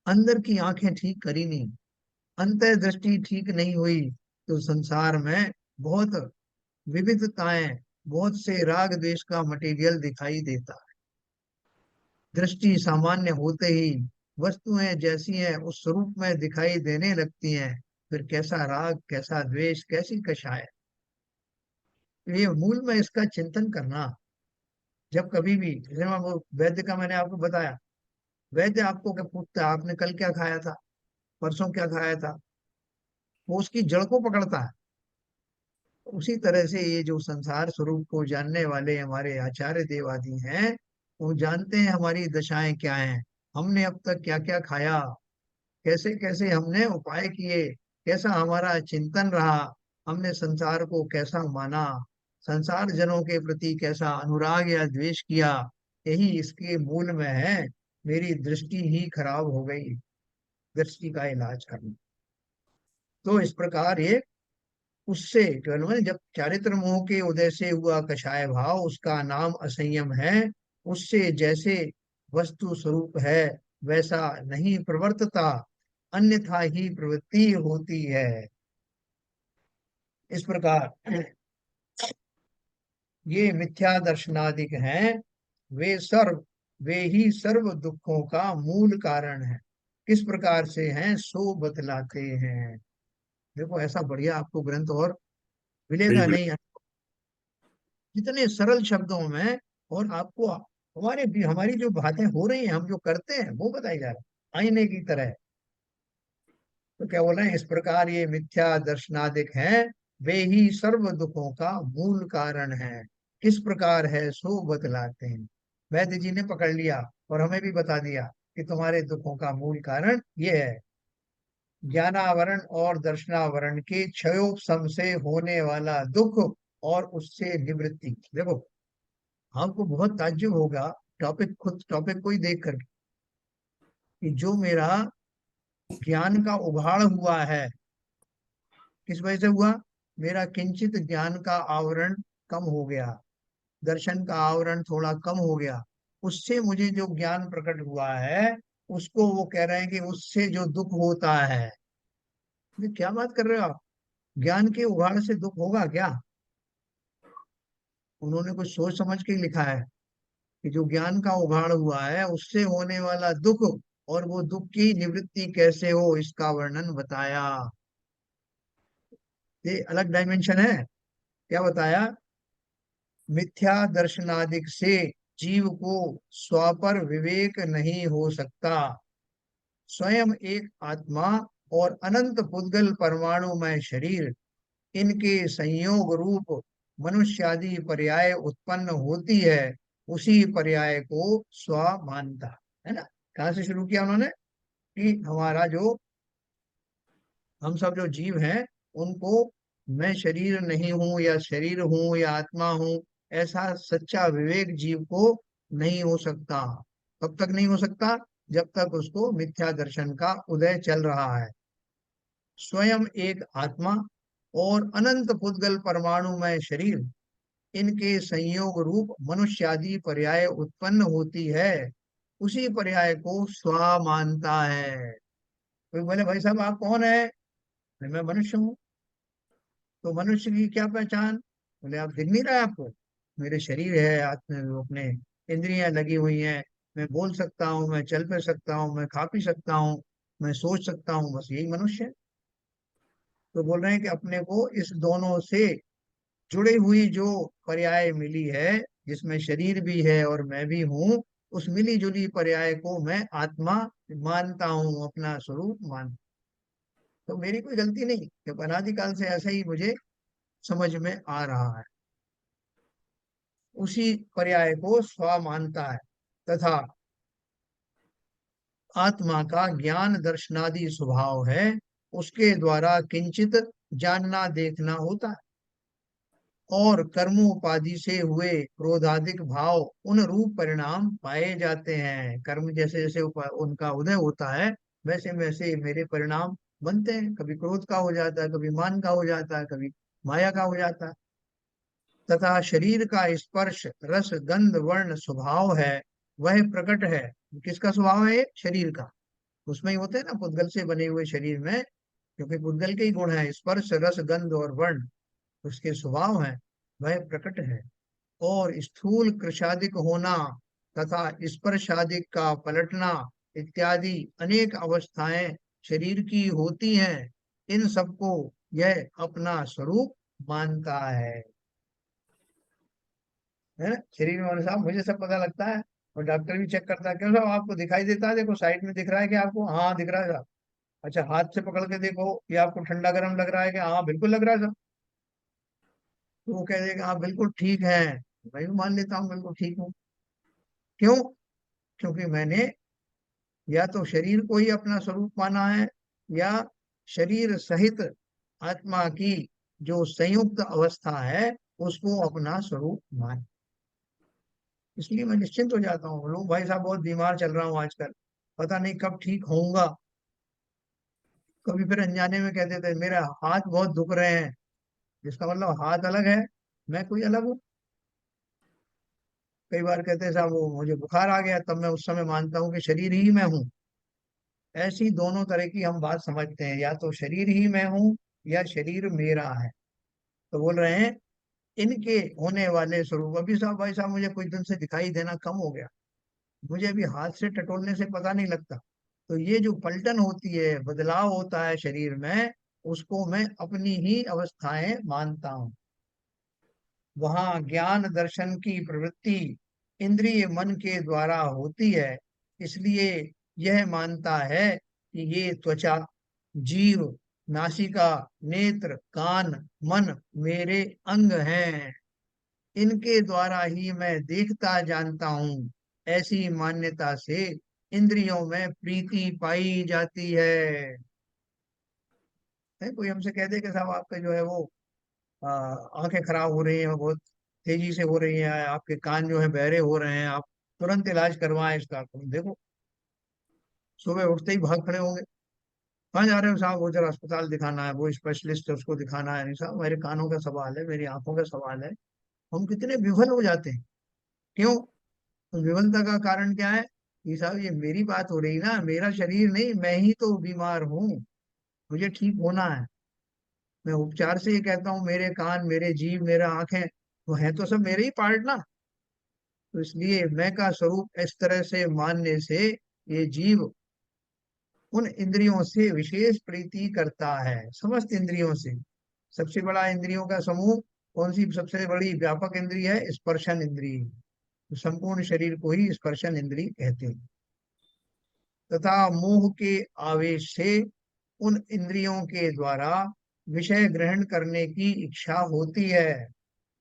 अंदर की आंखें ठीक करी नहीं, अंतः दृष्टि ठीक नहीं हुई, तो संसार में बहुत विविधताएं, बहुत से राग द्वेष का मटेरियल दिखाई देता है। दृष्टि सामान्य होते ही वस्तुएं जैसी हैं उस स्वरूप में दिखाई देने लगती हैं। फिर कैसा राग, कैसा द्वेष, कैसी कषाय। ये मूल में इसका चिंतन करना। जब कभी भी, जैसे मैं वो वैद्य का मैंने आपको बताया, वैद्य आपको क्या पूछता है, आपने कल क्या खाया था, परसों क्या खाया था, वो उसकी जड़ को पकड़ता है। उसी तरह से ये जो संसार स्वरूप को जानने वाले हमारे आचार्य देवादि हैं, वो जानते हैं हमारी दशाएं क्या हैं, हमने अब तक क्या क्या खाया, कैसे कैसे हमने उपाय किए, कैसा हमारा चिंतन रहा, हमने संसार को कैसा माना, संसार जनों के प्रति कैसा अनुराग या द्वेष किया। यही इसके मूल में है। मेरी दृष्टि ही खराब हो गई, दृष्टि का इलाज करना। तो इस प्रकार ये उससे केवल मैंने जब चारित्र मोह के उदय से हुआ कषाय भाव, उसका नाम असंयम है। उससे जैसे वस्तु स्वरूप है वैसा नहीं प्रवर्तता, अन्यथा ही प्रवृत्ति होती है। इस प्रकार ये मिथ्या दर्शनादिक हैं, वे सर्व वे ही सर्व दुखों का मूल कारण है। किस प्रकार से हैं सो बतलाते हैं। देखो ऐसा बढ़िया आपको ग्रंथ और मिलेगा बिल्कुल। नहीं, जितने सरल शब्दों में, और आपको हमारे भी हमारी जो बातें हो रही हैं, हम जो करते हैं वो बताई जा रहा है आईने की तरह। तो क्या बोल रहे हैं, इस प्रकार ये मिथ्या दर्शनादिक हैं, वे ही सर्व दुखों का मूल कारण है। किस प्रकार है सो बतलाते हैं। वैद्य जी ने पकड़ लिया और हमें भी बता दिया कि तुम्हारे दुखों का मूल कारण ये है। ज्ञानावरण और दर्शनावरण के क्षयोपशम से होने वाला दुख और उससे निवृत्ति। देखो आपको बहुत ताज्जुब होगा, टॉपिक खुद टॉपिक को ही देख कर, कि जो मेरा ज्ञान का उघाड़ हुआ है, किस वजह से हुआ, मेरा किंचित ज्ञान का आवरण कम हो गया, दर्शन का आवरण थोड़ा कम हो गया, उससे मुझे जो ज्ञान प्रकट हुआ है, उसको वो कह रहे हैं कि उससे जो दुख होता है। ये क्या बात कर रहे हो आप, ज्ञान के उघाड़ से दुख होगा क्या। उन्होंने कुछ सोच समझ के ही लिखा है कि जो ज्ञान का उघाड़ हुआ है उससे होने वाला दुख, और वो दुख की निवृत्ति कैसे हो इसका वर्णन बताया। ये अलग डायमेंशन है। क्या बताया, मिथ्या दर्शनादिक से जीव को स्वापर विवेक नहीं हो सकता। स्वयं एक आत्मा और अनंत पुद्गल परमाणुमय शरीर, इनके संयोग रूप मनुष्यादि पर्याय उत्पन्न होती है, उसी पर्याय को स्व मानता है ना। कहाँ से शुरू किया उन्होंने, कि हमारा जो, हम सब जो जीव हैं उनको मैं शरीर नहीं हूं या शरीर हूं या आत्मा हूं, ऐसा सच्चा विवेक जीव को नहीं हो सकता। कब तक नहीं हो सकता, जब तक उसको मिथ्या दर्शन का उदय चल रहा है। स्वयं एक आत्मा और अनंत पुद्गल परमाणुमय शरीर, इनके संयोग रूप मनुष्य आदि पर्याय उत्पन्न होती है, उसी पर्याय को स्व मानता है। कोई बोले भाई साहब आप कौन है? मैं मनुष्य हूँ। तो मनुष्य की क्या पहचान? बोले आप दिख नहीं रहा है आपको? मेरे शरीर है, आत्म अपने इंद्रियां लगी हुई हैं, मैं बोल सकता हूँ, मैं चल फिर सकता हूँ, मैं खा पी सकता हूँ, मैं सोच सकता हूँ, बस यही मनुष्य है। तो बोल रहे हैं कि अपने को इस दोनों से जुड़ी हुई जो पर्याय मिली है, जिसमें शरीर भी है और मैं भी हूँ, उस मिली जुली पर्याय को मैं आत्मा मानता हूँ, अपना स्वरूप मान। तो मेरी कोई गलती नहीं कि अनादिकाल से ऐसा ही मुझे समझ में आ रहा है। उसी पर्याय को स्व मानता है। तथा आत्मा का ज्ञान दर्शनादि स्वभाव है, उसके द्वारा किंचित जानना देखना होता है। और कर्मोपाधि से हुए क्रोधादिक भाव उन रूप परिणाम पाए जाते हैं। कर्म जैसे जैसे उनका उदय होता है, वैसे वैसे मेरे परिणाम बनते हैं। कभी क्रोध का हो जाता है, कभी मान का हो जाता है, कभी माया का हो जाता है। तथा शरीर का स्पर्श रस गंध वर्ण स्वभाव है, वह प्रकट है। किसका स्वभाव है? ये शरीर का। उसमें ही होते हैं ना पुद्गल से बने हुए शरीर में, क्योंकि पुद्गल के ही गुण है स्पर्श रस गंध और वर्ण, उसके स्वभाव है, वह प्रकट है। और स्थूल कृशादिक होना तथा स्पर्शादिक का पलटना इत्यादि अनेक अवस्थाएं शरीर की होती हैं, इन सबको यह अपना स्वरूप मानता है ना। शरीर में साहब मुझे सब पता लगता है, और डॉक्टर भी चेक करता है, क्यों साहब आपको दिखाई देता है? देखो साइड में दिख रहा है कि आपको? हाँ दिख रहा है साहब। अच्छा हाथ से पकड़ के देखो, ये आपको ठंडा गर्म लग रहा है कि? हाँ बिल्कुल लग रहा है साहब। तो वो कह देगा हाँ बिल्कुल ठीक है। मैं भी मान लेता हूँ बिल्कुल ठीक हूँ। क्यों? क्योंकि मैंने या तो शरीर को ही अपना स्वरूप माना है, या शरीर सहित आत्मा की जो संयुक्त अवस्था है उसको अपना स्वरूप मान। इसलिए मैं निश्चिंत हो जाता हूँ। लोग भाई साहब बहुत बीमार चल रहा हूँ आजकल, पता नहीं कब ठीक होऊंगा। कभी फिर अनजाने में कह देते हैं मेरे हाथ बहुत दुख रहे हैं, जिसका मतलब हाथ अलग है, मैं कोई अलग हूँ। कई बार कहते हैं साहब वो मुझे बुखार आ गया, तब मैं उस समय मानता हूँ कि शरीर ही मैं हूँ। ऐसी दोनों तरह की हम बात समझते हैं, या तो शरीर ही मैं हूँ या शरीर मेरा है। तो बोल रहे हैं इनके होने वाले स्वरूप। अभी साहब भाई साहब मुझे कुछ दिन से दिखाई देना कम हो गया, मुझे अभी हाथ से टटोलने से पता नहीं लगता। तो ये जो पलटन होती है, बदलाव होता है शरीर में, उसको मैं अपनी ही अवस्थाएं मानता हूँ। वहां ज्ञान दर्शन की प्रवृत्ति इंद्रिय मन के द्वारा होती है, इसलिए यह मानता है कि ये त्वचा, जीव, नासिका, नेत्र, कान, मन मेरे अंग हैं, इनके द्वारा ही मैं देखता जानता हूँ। ऐसी मान्यता से इंद्रियों में प्रीति पाई जाती है। कोई हमसे कह दे कि साहब आपके जो है वो आंखें खराब हो रही हैं, बहुत तेजी से हो रही हैं, आपके कान जो है बहरे हो रहे हैं, आप तुरंत इलाज करवाएं इसका। तुम देखो सुबह उठते ही भाग खड़े होंगे, कहाँ जा रहे हो साहब? वो जरा अस्पताल दिखाना है, वो स्पेशलिस्ट है उसको दिखाना है। नहीं साहब मेरे कानों का सवाल है, मेरी आंखों का सवाल है। हम कितने विफल हो जाते हैं। क्यों? तो विफलता का कारण क्या है? कि साहब ये मेरी बात हो रही ना, मेरा शरीर नहीं, मैं ही तो बीमार हूँ, मुझे ठीक होना है। मैं उपचार से ये कहता हूँ मेरे कान, मेरे जीभ, मेरा आंखें, वो है तो सब मेरे ही पार्ट ना। तो इसलिए मैं का स्वरूप इस तरह से मानने से ये जीव उन इंद्रियों से विशेष प्रीति करता है, समस्त इंद्रियों से। सबसे बड़ा इंद्रियों का समूह कौन सी सबसे बड़ी व्यापक इंद्रिय है? स्पर्शन इंद्रिय। तो संपूर्ण शरीर को ही स्पर्शन इंद्रिय कहते हैं। तथा मोह के आवेश से उन इंद्रियों के द्वारा विषय ग्रहण करने की इच्छा होती है।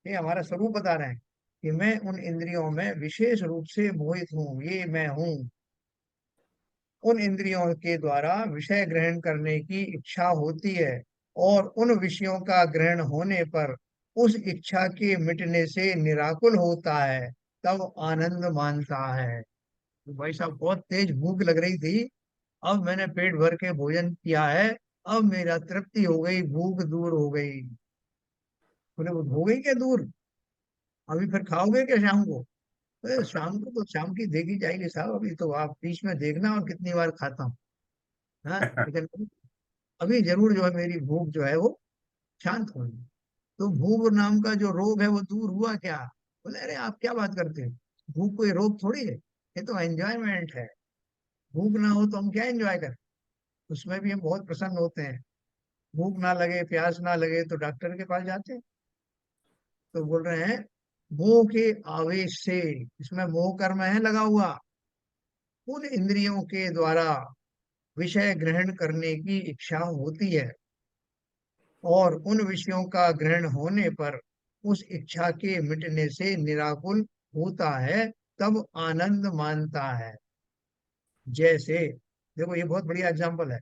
ये हमारा स्वरूप बता रहे हैं कि मैं उन इंद्रियों में विशेष रूप से मोहित हूँ, ये मैं हूँ। उन इंद्रियों के द्वारा विषय ग्रहण करने की इच्छा होती है, और उन विषयों का ग्रहण होने पर उस इच्छा के मिटने से निराकुल होता है, तब आनंद मानता है। तो भाई साहब बहुत तेज भूख लग रही थी, अब मैंने पेट भर के भोजन किया है, अब मेरा तृप्ति हो गई, भूख दूर हो गई। बोले वो हो गई क्या दूर? अभी फिर खाओगे क्या शाम को? शाम को तो शाम की देखी जाएगी साहब, अभी तो आप बीच में देखना और कितनी बार खाता हूँ। हाँ, लेकिन अभी जरूर जो है मेरी भूख जो है वो शांत होगी। तो भूख नाम का जो रोग है वो दूर हुआ क्या? बोले अरे आप क्या बात करते हैं, भूख कोई रोग थोड़ी है, ये तो एंजॉयमेंट है। भूख ना हो तो हम क्या एंजॉय करें? उसमें भी हम बहुत प्रसन्न होते हैं। भूख ना लगे, प्यास ना लगे तो डॉक्टर के पास जाते हैं। तो बोल रहे हैं मोह के आवेश से, इसमें मोह कर्म है लगा हुआ, उन इंद्रियों के द्वारा विषय ग्रहण करने की इच्छा होती है, और उन विषयों का ग्रहण होने पर उस इच्छा के मिटने से निराकुल होता है, तब आनंद मानता है। जैसे देखो ये बहुत बढ़िया एग्जांपल है।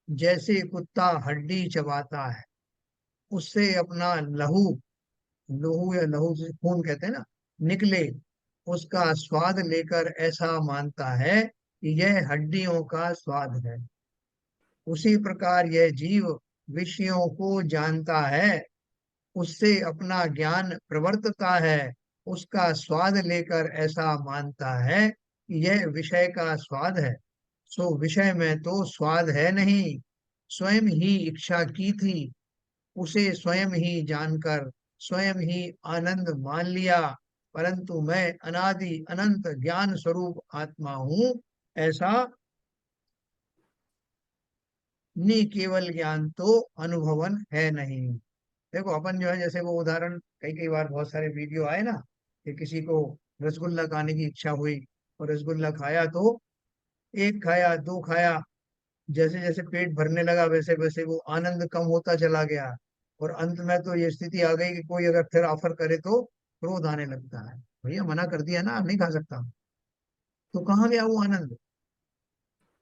जैसे कुत्ता हड्डी चबाता है, उससे अपना लहू, लहू या लहू से खून कहते हैं ना, निकले, उसका स्वाद लेकर ऐसा मानता है कि यह हड्डियों का स्वाद है। उसी प्रकार यह जीव विषयों को जानता है, उससे अपना ज्ञान प्रवर्तता है, उसका स्वाद लेकर ऐसा मानता है कि यह विषय का स्वाद है। सो विषय में तो स्वाद है नहीं, स्वयं ही इच्छा की थी, उसे स्वयं ही जानकर स्वयं ही आनंद मान लिया। परंतु मैं अनादि अनंत ज्ञान स्वरूप आत्मा हूँ, ऐसा नि केवल ज्ञान तो अनुभवन है नहीं। देखो अपन जो है, जैसे वो उदाहरण कई कई बार बहुत सारे वीडियो आए ना, कि किसी को रसगुल्ला खाने की इच्छा हुई और रसगुल्ला खाया, तो एक खाया, दो खाया, जैसे जैसे पेट भरने लगा वैसे वैसे वो आनंद कम होता चला गया, और अंत में तो ये स्थिति आ गई कि कोई अगर फिर ऑफर करे तो क्रोध आने लगता है, भैया मना कर दिया ना, अब नहीं खा सकता। तो कहाँ गया वो आनंद?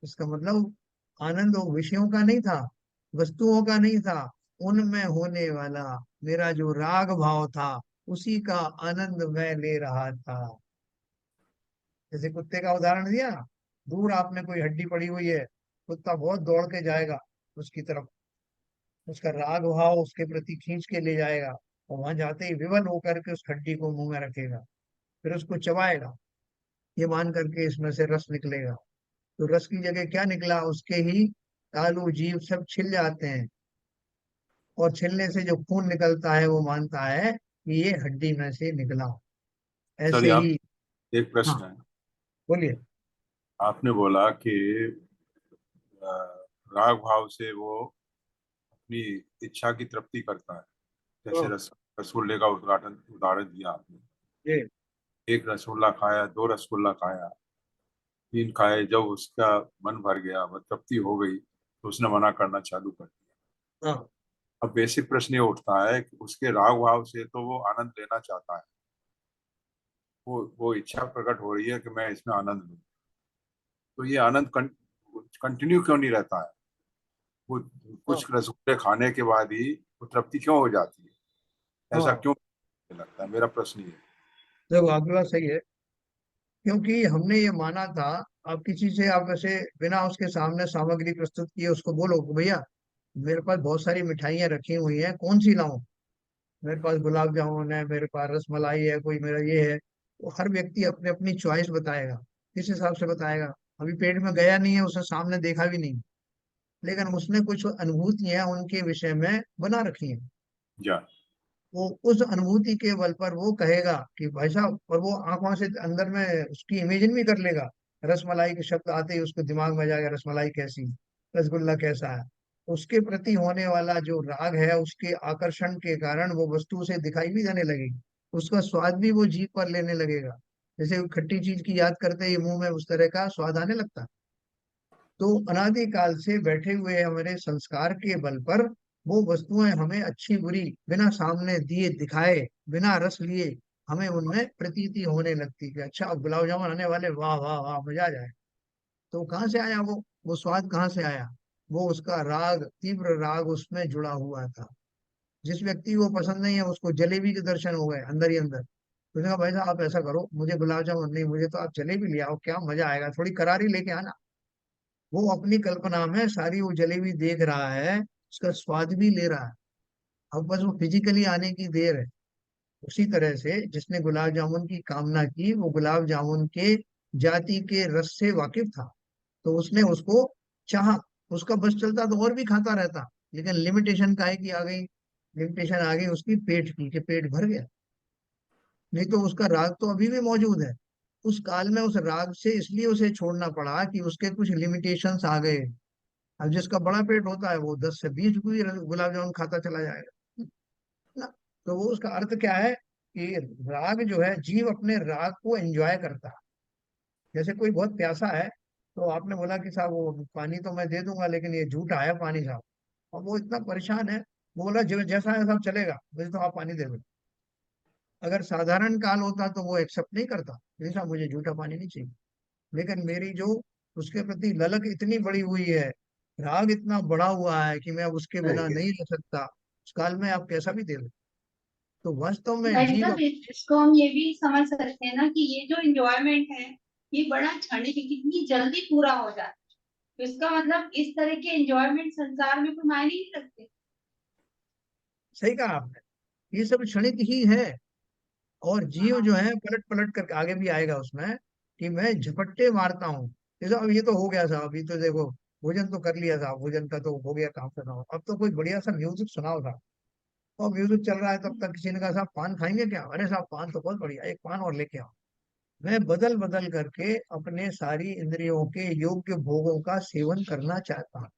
इसका मतलब आनंद वो विषयों का नहीं था, वस्तुओं का नहीं था, उनमें होने वाला मेरा जो राग भाव था, उसी का आनंद मैं ले रहा था। जैसे कुत्ते का उदाहरण दिया ना, दूर आपने कोई हड्डी पड़ी हुई है, कुत्ता बहुत दौड़ के जाएगा उसकी तरफ, उसका राग भाव उसके प्रति खींच के ले जाएगा, और वहां जाते ही विवल होकर के उस हड्डी को मुंह में रखेगा, फिर उसको चबाएगा, ये मान करके इसमें से रस निकलेगा। तो रस की जगह क्या निकला, उसके ही तालू जीव सब छिल जाते हैं, और छिलने से जो खून निकलता है वो मानता है कि ये हड्डी में से निकला। सर ऐसे यहाँ ही। एक हाँ, प्रश्न है। बोलिए। आपने बोला कि अ, राग भाव से वो अपनी इच्छा की तृप्ति करता है। जैसे हाँ, रसगुल्ले का उदाहरण उदाहरण दिया आपने। ये। एक रसगुल्ला खाया, दो रसगुल्ला खाया, तीन खाए, जब उसका मन भर गया, वह तृप्ति हो गई, तो उसने मना करना चालू कर दिया। हाँ, अब बेसिक प्रश्न ये उठता है कि उसके राग भाव से तो वो आनंद लेना चाहता है, वो इच्छा प्रकट हो रही है कि मैं इसमें आनंद लूं, तो ये आनंद कंटिन्यू क्यों नहीं रहता है? वो हाँ, कुछ रसगुल्ले खाने के बाद ही वो तृप्ति क्यों हो जाती है? ऐसा हाँ। क्यों लगता है? मेरा प्रश्न ये है। देखो आपकी बात सही है, क्योंकि हमने ये माना था। आप किसी से आप वैसे बिना उसके सामने सामग्री प्रस्तुत किए उसको बोलो कि भैया मेरे पास बहुत सारी मिठाइयाँ रखी हुई हैं, कौन सी लाऊं? मेरे पास गुलाब जामुन है, मेरे पास रसमलाई है, कोई मेरा ये है, तो हर व्यक्ति अपने अपनी चॉइस बताएगा। किस हिसाब से बताएगा? अभी पेट में गया नहीं है, उसने सामने देखा भी नहीं, लेकिन उसने कुछ अनुभूतियां उनके विषय में बना रखी हैं। जा वो उस अनुभूति के बल पर वो कहेगा कि भाई साहब, और वो आंखों से अंदर में उसकी इमेजिन भी कर लेगा। रसमलाई के शब्द आते ही उसके दिमाग में जाएगा, रसमलाई कैसी, रसगुल्ला कैसा है। उसके प्रति होने वाला जो राग है, उसके आकर्षण के कारण वो वस्तु उसे दिखाई भी देने लगेगी, उसका स्वाद भी वो जीभ पर लेने लगेगा। जैसे कोई खट्टी चीज की याद करते ही मुंह में उस तरह का स्वाद आने लगता है। तो अनादिकाल से बैठे हुए हमारे संस्कार के बल पर वो वस्तुएं हमें अच्छी बुरी बिना सामने दिए दिखाए, बिना रस लिए, हमें उनमें प्रतीति होने लगती कि अच्छा अब गुलाब जामुन आने वाले, वाह वाह वाह मजा आ जाए। तो कहाँ से आया वो स्वाद कहाँ से आया? वो उसका राग, तीव्र राग उसमें जुड़ा हुआ था। जिस व्यक्ति को पसंद नहीं है उसको जलेबी के दर्शन हो गए अंदर ही अंदर, तो उसने कहा भाई साहब आप ऐसा करो, मुझे गुलाब जामुन नहीं, मुझे तो आप जलेबी ले आओ, क्या मजा आएगा, थोड़ी करारी लेके आना। वो अपनी कल्पना में सारी वो जलेबी देख रहा है, उसका स्वाद भी ले रहा है। अब बस वो फिजिकली आने की देर है। उसी तरह से जिसने गुलाब जामुन की कामना की, वो गुलाब जामुन के जाति के रस से वाकिफ था, तो उसने उसको चाहा। उसका बस चलता तो और भी खाता रहता, लेकिन लिमिटेशन काहे की आ गई? लिमिटेशन आ गई उसकी पेट की, कि पेट भर गया। नहीं तो उसका राग तो अभी भी मौजूद है। उस काल में उस राग से इसलिए उसे छोड़ना पड़ा कि उसके कुछ लिमिटेशंस आ गए। अब जिसका बड़ा पेट होता है वो 10 से 20 भी गुलाब जामुन खाता चला जाएगा ना। तो वो उसका अर्थ क्या है कि राग जो है, जीव अपने राग को एंजॉय करता है। जैसे कोई बहुत प्यासा है, तो आपने बोला कि साहब वो पानी तो मैं दे दूंगा, लेकिन ये झूठा है पानी साहब। और वो इतना परेशान है, वो बोला जो जैसा है साहब चलेगा, मुझे तो आप पानी दे दो। अगर साधारण काल होता तो वो एक्सेप्ट नहीं करता, नहीं साहब मुझे झूठा पानी नहीं चाहिए। लेकिन मेरी जो उसके प्रति ललक इतनी बड़ी हुई है, राग इतना बड़ा हुआ है कि मैं अब उसके बिना नहीं रह सकता, उस काल में आप कैसा भी दे दो। तो वास्तव में भाई जीव साहब, इसको हम ये भी समझ सकते हैं ना कि ये जो इंजॉयमेंट है, ये बड़ा क्षणिक है, कितनी जल्दी पूरा हो जाता है। तो इसका मतलब इस तरह के इंजॉयमेंट संसार में कोई मायने नहीं रखते। सही कहा आपने, ये सब क्षणिक ही है। और जीव जो हाँ। है पलट पलट कर आगे भी आएगा उसमें, कि मैं झपट्टे मारता हूँ। जैसे अब ये तो हो गया साहब, अभी तो देखो भोजन तो कर लिया था, भोजन का तो हो गया काम करना, अब तो कोई बढ़िया सा म्यूजिक सुनाओ था। और म्यूजिक चल रहा है तब तक किसी ने कहा साहब पान खाएंगे क्या? अरे साहब पान तो बहुत बढ़िया, एक पान और लेके आओ। मैं बदल बदल करके अपने सारी इंद्रियों के योग्य भोगों का सेवन करना चाहता हूँ।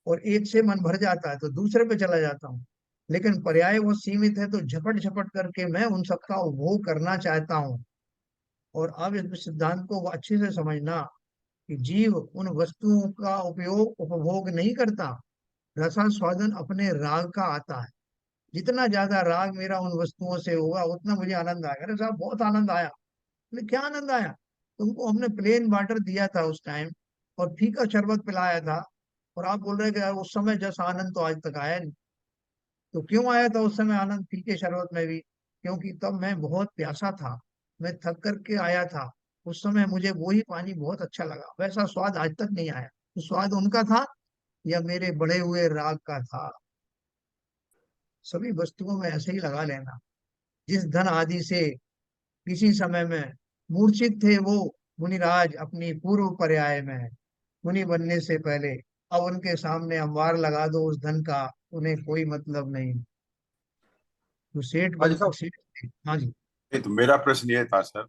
और एक से मन भर जाता है तो दूसरे पे चला जाता हूँ। लेकिन पर्याय वो सीमित है, तो झपट झपट करके मैं उन सबका उपभोग करना चाहता हूँ। और अब इस सिद्धांत को अच्छे से समझना, कि जीव उन वस्तुओं का उपयोग उपभोग नहीं करता, रसास्वादन अपने राग का आता है। जितना ज्यादा राग मेरा उन वस्तुओं से होगा, उतना मुझे आनंद आएगा। अरे साहब बहुत आनंद आया। बोले क्या आनंद आया? तुमको हमने प्लेन वाटर दिया था उस टाइम, और फीका शरबत पिलाया था, और आप बोल रहे हैं कि यार उस समय जैसा आनंद तो आज तक आया नहीं। तो क्यों आया था उस समय आनंद फीके शरबत में भी? क्योंकि तब मैं बहुत प्यासा था, मैं थक करके आया था। उस समय मुझे वही पानी बहुत अच्छा लगा, वैसा स्वाद आज तक नहीं आया। तो स्वाद उनका था या मेरे बढ़े हुए राग का था? सभी वस्तुओं में ऐसे ही लगा लेना। जिस धन आदि से किसी समय में मूर्छित थे वो मुनिराज अपनी पूर्व पर्याय में, मुनि बनने से पहले, अब उनके सामने अंबार लगा दो उस धन का, उन्हें कोई मतलब नहीं। तो सेठ हाजी बन साहब, सेठ थे। हाँ जी। ये तो मेरा प्रश्न ये था सर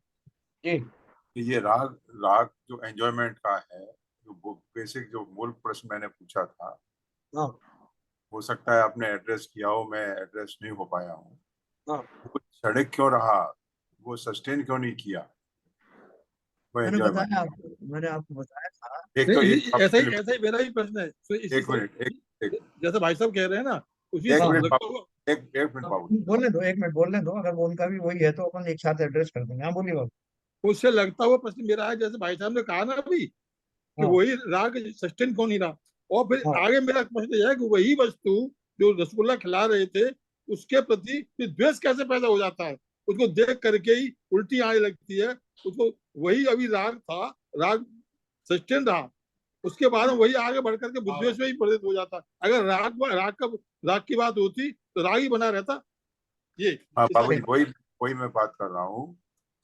जी। कि ये राग राग जो एंजॉयमेंट का है, जो बेसिक जो मूल प्रश्न मैंने पूछा था, हाँ। हो सकता है आपने एड्रेस किया हो, मैं एड्रेस नहीं हो पाया हूँ। हाँ। वो क्षणिक क्यों रहा? वो सस्टेन क्यों नहीं किया वो मैंने एंजॉयमेंट? बताया आपको, मैंने आपको बताया था। एक तो नहीं, एक ऐसा ही आपने ऐसा ही मेरा भी प्रश्न है। तो इसी एक से मिनट एक जैसे भाई साहब कह रहे हैं ना, उसी एक से हाँ मिनट हाँ। लगता हुआ एक मिनट हाँ, बाबू। बोलने दो, 1 मिनट बोलने दो, अगर वो उनका भी वही है तो अपन एक साथ एड्रेस कर देंगे। हाँ बोलिए बाबू। उससे लगता हुआ प्रश्न मेरा है, जैसे भाई साहब ने कहा ना अभी कि हाँ। वही राग सस्टेन क्यों नहीं रहा। और फिर हाँ। आगे मेरा प्रश्न यह है कि वही वस्तु जो रसगुल्ला खिला रहे थे, उसके प्रति फिर द्वेष कैसे पैदा हो जाता है? उसको देख करके ही उल्टी आने लगती है उसको। वही अभी राग था, राग सस्टेन रहा, उसके बाद में वही आगे बढ़ करके विद्वेष में ही परिणत हो जाता। अगर राग की बात होती तो राग ही बना रहता। ये हाँ इसका बाबू जी, ठीक। वही वही मैं बात कर रहा हूँ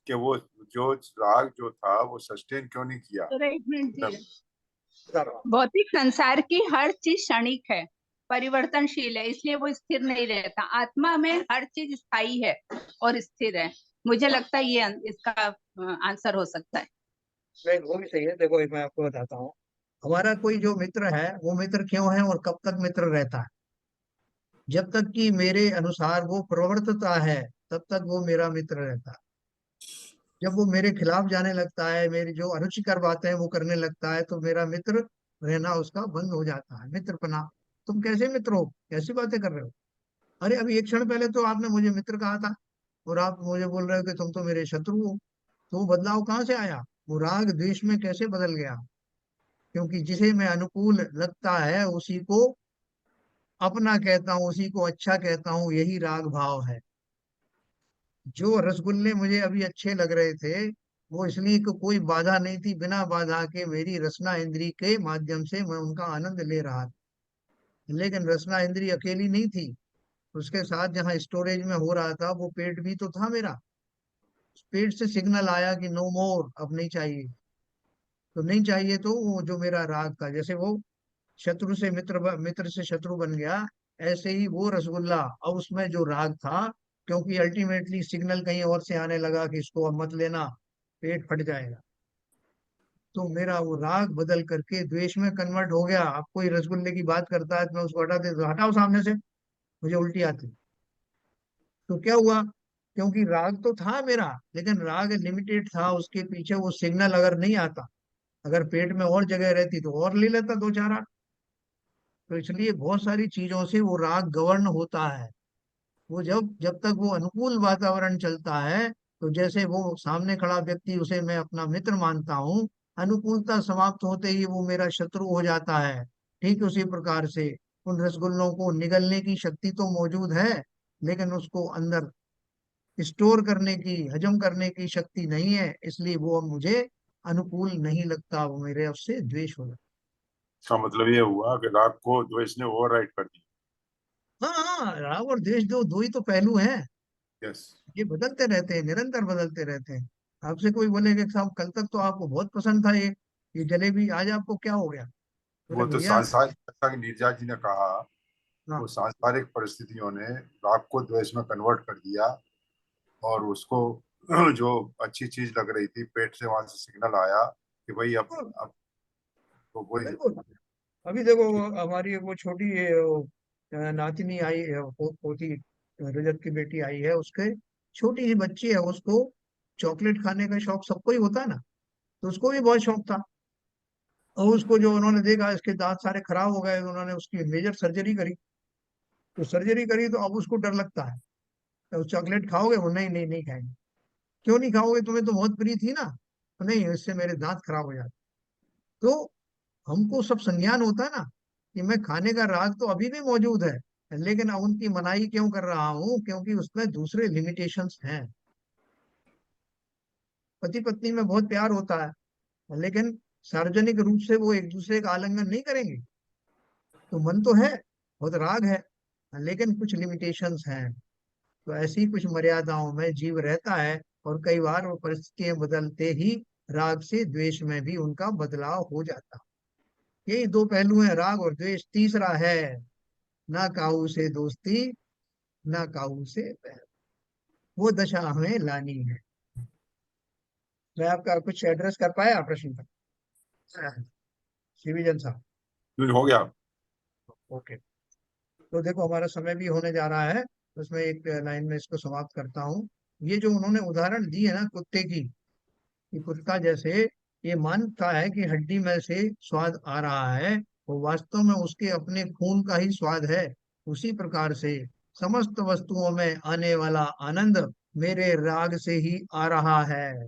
कि वो जो राग जो था वो सस्टेन क्यों नहीं किया। तो एक मिनट मतलब जी। बता रहा हूँ। भौतिक संसार की हर चीज क्षणिक है, परिवर्तनशील है, इसलिए वो स्थिर नहीं रहता। आत्मा में हर चीज स्थायी है और स्थिर है। मुझे लगता है ये इसका आंसर हो सकता है। नहीं वो भी सही है। देखो एक मैं आपको बताता हूँ, हमारा कोई जो मित्र है, वो मित्र क्यों है और कब तक मित्र रहता है? जब तक कि मेरे अनुसार वो प्रवर्तता है, तब तक वो मेरा मित्र रहता है। जब वो मेरे खिलाफ जाने लगता है, मेरी जो अरुचिकर बातें वो करने लगता है, तो मेरा मित्र रहना उसका बंद हो जाता है। मित्रपना। तुम कैसे मित्र हो, कैसी बातें कर रहे हो? अरे अभी एक क्षण पहले तो आपने मुझे मित्र कहा था, और आप मुझे बोल रहे हो कि तुम तो मेरे शत्रु हो। तो वो बदलाव कहाँ से आया? वो राग द्वेष में कैसे बदल गया? क्योंकि जिसे मैं अनुकूल लगता है उसी को अपना कहता हूँ, उसी को अच्छा कहता हूँ, यही राग भाव है। जो रसगुल्ले मुझे अभी अच्छे लग रहे थे, वो इसलिए कि कोई बाधा नहीं थी, बिना बाधा के मेरी रसना इंद्री के माध्यम से मैं उनका आनंद ले रहा था। लेकिन रसना इंद्री अकेली नहीं थी, उसके साथ जहाँ स्टोरेज में हो रहा था वो पेट भी तो था मेरा। पेट से सिग्नल आया कि नो मोर, अब नहीं चाहिए। तो नहीं चाहिए तो वो जो मेरा राग था, जैसे वो शत्रु से मित्र मित्र से शत्रु बन गया, ऐसे ही वो रसगुल्ला और उसमें जो राग था, क्योंकि अल्टीमेटली सिग्नल कहीं और से आने लगा कि इसको अब मत लेना, पेट फट जाएगा, तो मेरा वो राग बदल करके द्वेष में कन्वर्ट हो गया। अब कोई रसगुल्ले की बात करता है तो मैं उसको हटा देता हूँ, हटाओ सामने से, मुझे उल्टी आती। तो क्या हुआ, क्योंकि राग तो था मेरा, लेकिन राग लिमिटेड था, उसके पीछे वो सिग्नल अगर नहीं आता, अगर पेट में और जगह रहती तो और ले लेता दो चार आठ। तो इसलिए बहुत सारी चीजों से वो राग गवर्न होता है। वो जब जब तक वो अनुकूल वातावरण चलता है, तो जैसे वो सामने खड़ा व्यक्ति उसे मैं अपना मित्र मानता हूँ, अनुकूलता समाप्त होते ही वो मेरा शत्रु हो जाता है। ठीक उसी प्रकार से उन रसगुल्लों को निगलने की शक्ति तो मौजूद है, लेकिन उसको अंदर स्टोर करने की, हजम करने की शक्ति नहीं है, इसलिए वो अब मुझे अनुकूल नहीं लगता, वो मेरे उससे द्वेष हो जाता इसका मतलब ये हुआ कि राग को द्वेष ने ओवरराइड कर दिया। है। हाँ हाँ, राग और द्वेष दो दो ही तो पहलू हैं। यस। ये बदलते रहते हैं, निरंतर बदलते रहते हैं। आपसे कोई बोले कि साहब कल तक तो आपको बहुत पसंद था ये जलेबी, आज आपको क्या हो गया? बोले वो तो भैया। सांसारिक, जैसा कि नीरजा जी ने कहा, वो हाँ सांसारिक परिस्थितियों ने राग को द्वेष में कन्वर्ट कर दिया, और उसको जो अच्छी चीज लग रही थी, पेट से वहां से सिग्नल आया कि भाई बिल्कुल अब तो वही। बिल्कुल। अभी देखो हमारी वो छोटी नातिनी आई है, पोती, रजत की बेटी आई है, उसके छोटी सी बच्ची है, उसको चॉकलेट खाने का शौक सबको ही होता है ना, तो उसको भी बहुत शौक था। और उसको जो उन्होंने देखा इसके दांत सारे खराब हो गए, तो उन्होंने उसकी मेजर सर्जरी करी। तो सर्जरी करी तो अब उसको डर लगता है, तो चॉकलेट खाओगे? वो नहीं नहीं नहीं खाएंगे। क्यों नहीं खाओगे, तुम्हें तो बहुत प्रिय थी ना। तो नहीं, इससे मेरे दांत खराब हो जाते। तो हमको सब संज्ञान होता है ना, कि मैं खाने का राग तो अभी भी मौजूद है, लेकिन अब उनकी मनाही क्यों कर रहा हूँ, क्योंकि उसमें दूसरे लिमिटेशंस हैं। पति पत्नी में बहुत प्यार होता है, लेकिन सार्वजनिक रूप से वो एक दूसरे का आलिंगन नहीं करेंगे। तो मन तो है, बहुत राग है, लेकिन कुछ लिमिटेशंस हैं। तो ऐसी कुछ मर्यादाओं में जीव रहता है, और कई बार वो परिस्थितियां बदलते ही राग से द्वेष में भी उनका बदलाव हो जाता है। यही दो पहलू हैं, राग और द्वेष। तीसरा है ना काऊ से दोस्ती, ना काऊ से बैर, वो दशा हमें लानी है। मैं आपका कुछ एड्रेस कर पाया प्रश्न का, शिविजन साहब? कुछ हो गया। ओके। तो देखो हमारा समय भी होने जा रहा है, तो उसमें एक लाइन में इसको समाप्त करता हूँ। ये जो उन्होंने उदाहरण दी है ना कुत्ते की, कि कुत्ता जैसे ये मानता है कि हड्डी में से स्वाद आ रहा है, वो वास्तव में उसके अपने खून का ही स्वाद है। उसी प्रकार से समस्त वस्तुओं में आने वाला आनंद मेरे राग से ही आ रहा है।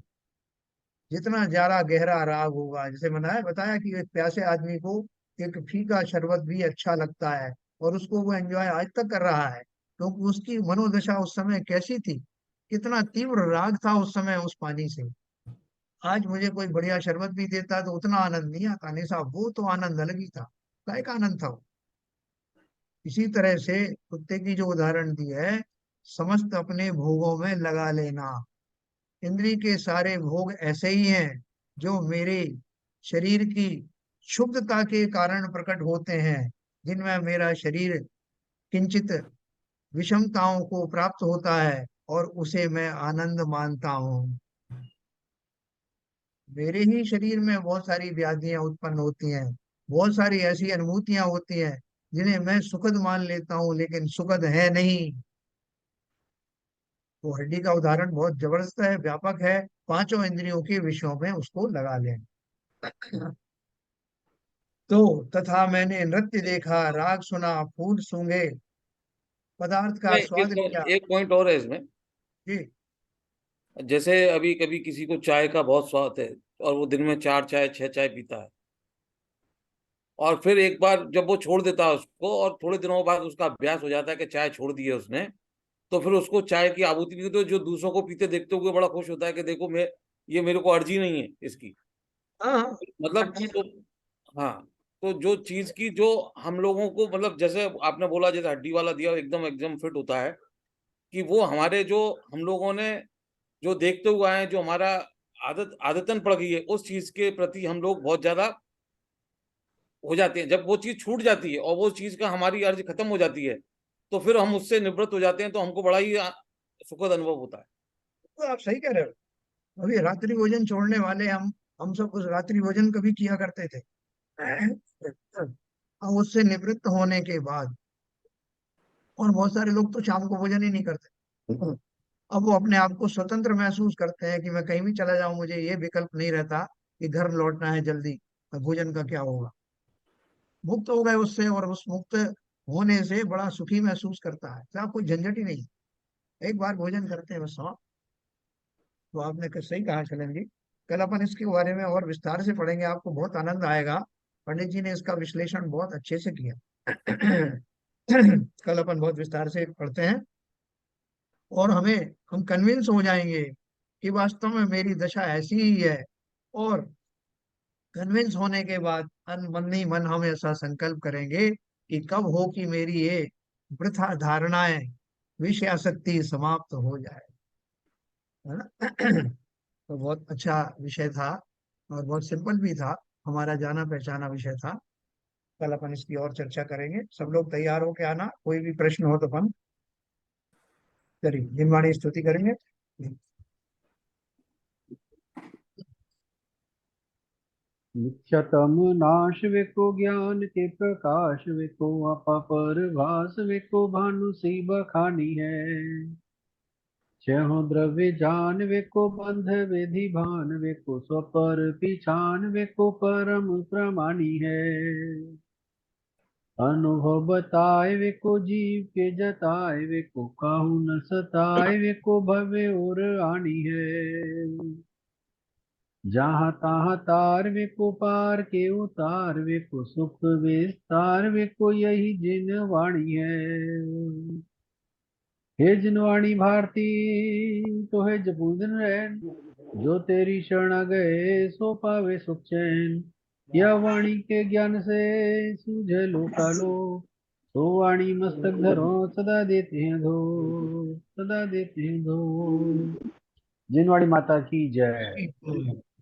जितना ज्यादा गहरा राग होगा, जैसे मैंने बताया कि एक प्यासे आदमी को एक फीका शरबत भी अच्छा लगता है, और उसको वो एंजॉय आज तक कर रहा है, क्योंकि उसकी मनोदशा उस समय कैसी थी, कितना तीव्र राग था उस समय उस पानी से। आज मुझे कोई बढ़िया शरबत भी देता तो उतना आनंद नहीं आता, नहीं साहब, वो तो आनंद अलग ही था, काय का आनंद था वो। इसी तरह से कुत्ते की जो उदाहरण दी है, समस्त अपने भोगों में लगा लेना। इंद्री के सारे भोग ऐसे ही हैं, जो मेरे शरीर की क्षुब्धता के कारण प्रकट होते हैं, जिनमें मेरा शरीर किंचित विषमताओं को प्राप्त होता है, और उसे मैं आनंद मानता हूँ। मेरे ही शरीर में बहुत सारी व्याधियां उत्पन्न होती हैं, बहुत सारी ऐसी अनुभूतियां होती हैं जिन्हें मैं सुखद मान लेता हूँ, लेकिन सुखद है नहीं। तो हड्डी का उदाहरण बहुत जबरदस्त है, व्यापक है, पांचों इंद्रियों के विषयों में उसको लगा लें। तो तथा मैंने नृत्य देखा, राग सुना, फूल सूंघे, पदार्थ का नहीं, स्वाद लिया। एक पॉइंट और है इसमें। जी। जैसे अभी कभी किसी को चाय का बहुत स्वाद है, और वो दिन में 4 चाय 6 चाय पीता है, और फिर एक बार जब वो छोड़ देता है उसको, और थोड़े दिनों बाद उसका अभ्यास हो जाता है कि चाय छोड़ दी है उसने, तो फिर उसको चाय की आपूर्ति नहीं होती, तो जो दूसरों को पीते देखते हुए बड़ा खुश होता है कि देखो ये मेरे को अर्जी नहीं है इसकी। हाँ मतलब तो हाँ, तो जो चीज की जो हम लोगों को मतलब जैसे आपने बोला जैसे हड्डी वाला दिया एकदम एकदम फिट होता है, कि वो हमारे जो हम लोगों ने जो देखते हुए आए हैं, जो हमारा आदतन पड़ गई है, उस चीज के प्रति हम लोग बहुत ज्यादा हो जाते हैं। जब वो चीज छूट जाती है और वो चीज का हमारी अर्ज खत्म हो जाती है, तो फिर हम उससे निवृत्त हो जाते हैं, तो हमको बड़ा ही सुखद अनुभव होता है। तो आप सही कह रहे हो। अभी रात्रि भोजन छोड़ने वाले हम सब उस रात्रि भोजन कभी किया करते थे। अब उससे निवृत्त होने के बाद, और बहुत सारे लोग तो शाम को भोजन ही नहीं करते। अब वो अपने आप को स्वतंत्र महसूस करते हैं कि मैं कहीं भी चला जाऊं, मुझे ये विकल्प नहीं रहता कि घर लौटना है जल्दी, अब भोजन का क्या होगा। मुक्त हो गए उससे, और उस मुक्त होने से बड़ा सुखी महसूस करता है। क्या कोई झंझट ही नहीं, एक बार भोजन करते हैं बस। हाँ, तो आपने सही कहा शैलेंद्र जी। कल अपन इसके बारे में और विस्तार से पढ़ेंगे, आपको बहुत आनंद आएगा। पंडित जी ने इसका विश्लेषण बहुत अच्छे से किया। कल अपन बहुत विस्तार से पढ़ते हैं, और हम कन्विंस हो जाएंगे कि वास्तव में मेरी दशा ऐसी ही है। और कन्विंस होने के बाद मन ही मन हम ऐसा संकल्प करेंगे कि कब हो कि मेरी ये वृथा धारणाएं, विषय आसक्ति समाप्त हो जाए, है ना। तो बहुत अच्छा विषय था, और बहुत सिंपल भी था, हमारा जाना पहचाना विषय था। कल अपन इसकी और चर्चा करेंगे। सब लोग तैयार होके आना, कोई भी प्रश्न हो तो अपन करिए, दिनवाणी स्तुति करेंगे। मिथ्यतम नाश वेको ज्ञान के प्रकाश वेको अपापर भास वेको भानु सी बखानी है। छह द्रव्य जान वेको बंध विधि भान वेको स्वपर पिछान वेको परम प्रमाणी है। अनुभव बताए वेको जीव के जताए वेको काहू न सताए वेको भवे और आनी है। जहाँ तहाँ तार वेको पार के उतार वेको सुख विस्तार वेको यही जिन वाणी है। हे जिनवाणी भारती तो है जपूजन रैन, जो तेरी शरण आ गए सो पावे सुख चैन। यह वाणी के ज्ञान से सूझे लोकालो, तो वाणी मस्तक धरो सदा देते हैं धो, सदा देते हैं धो। जिनवाणी माता की जय।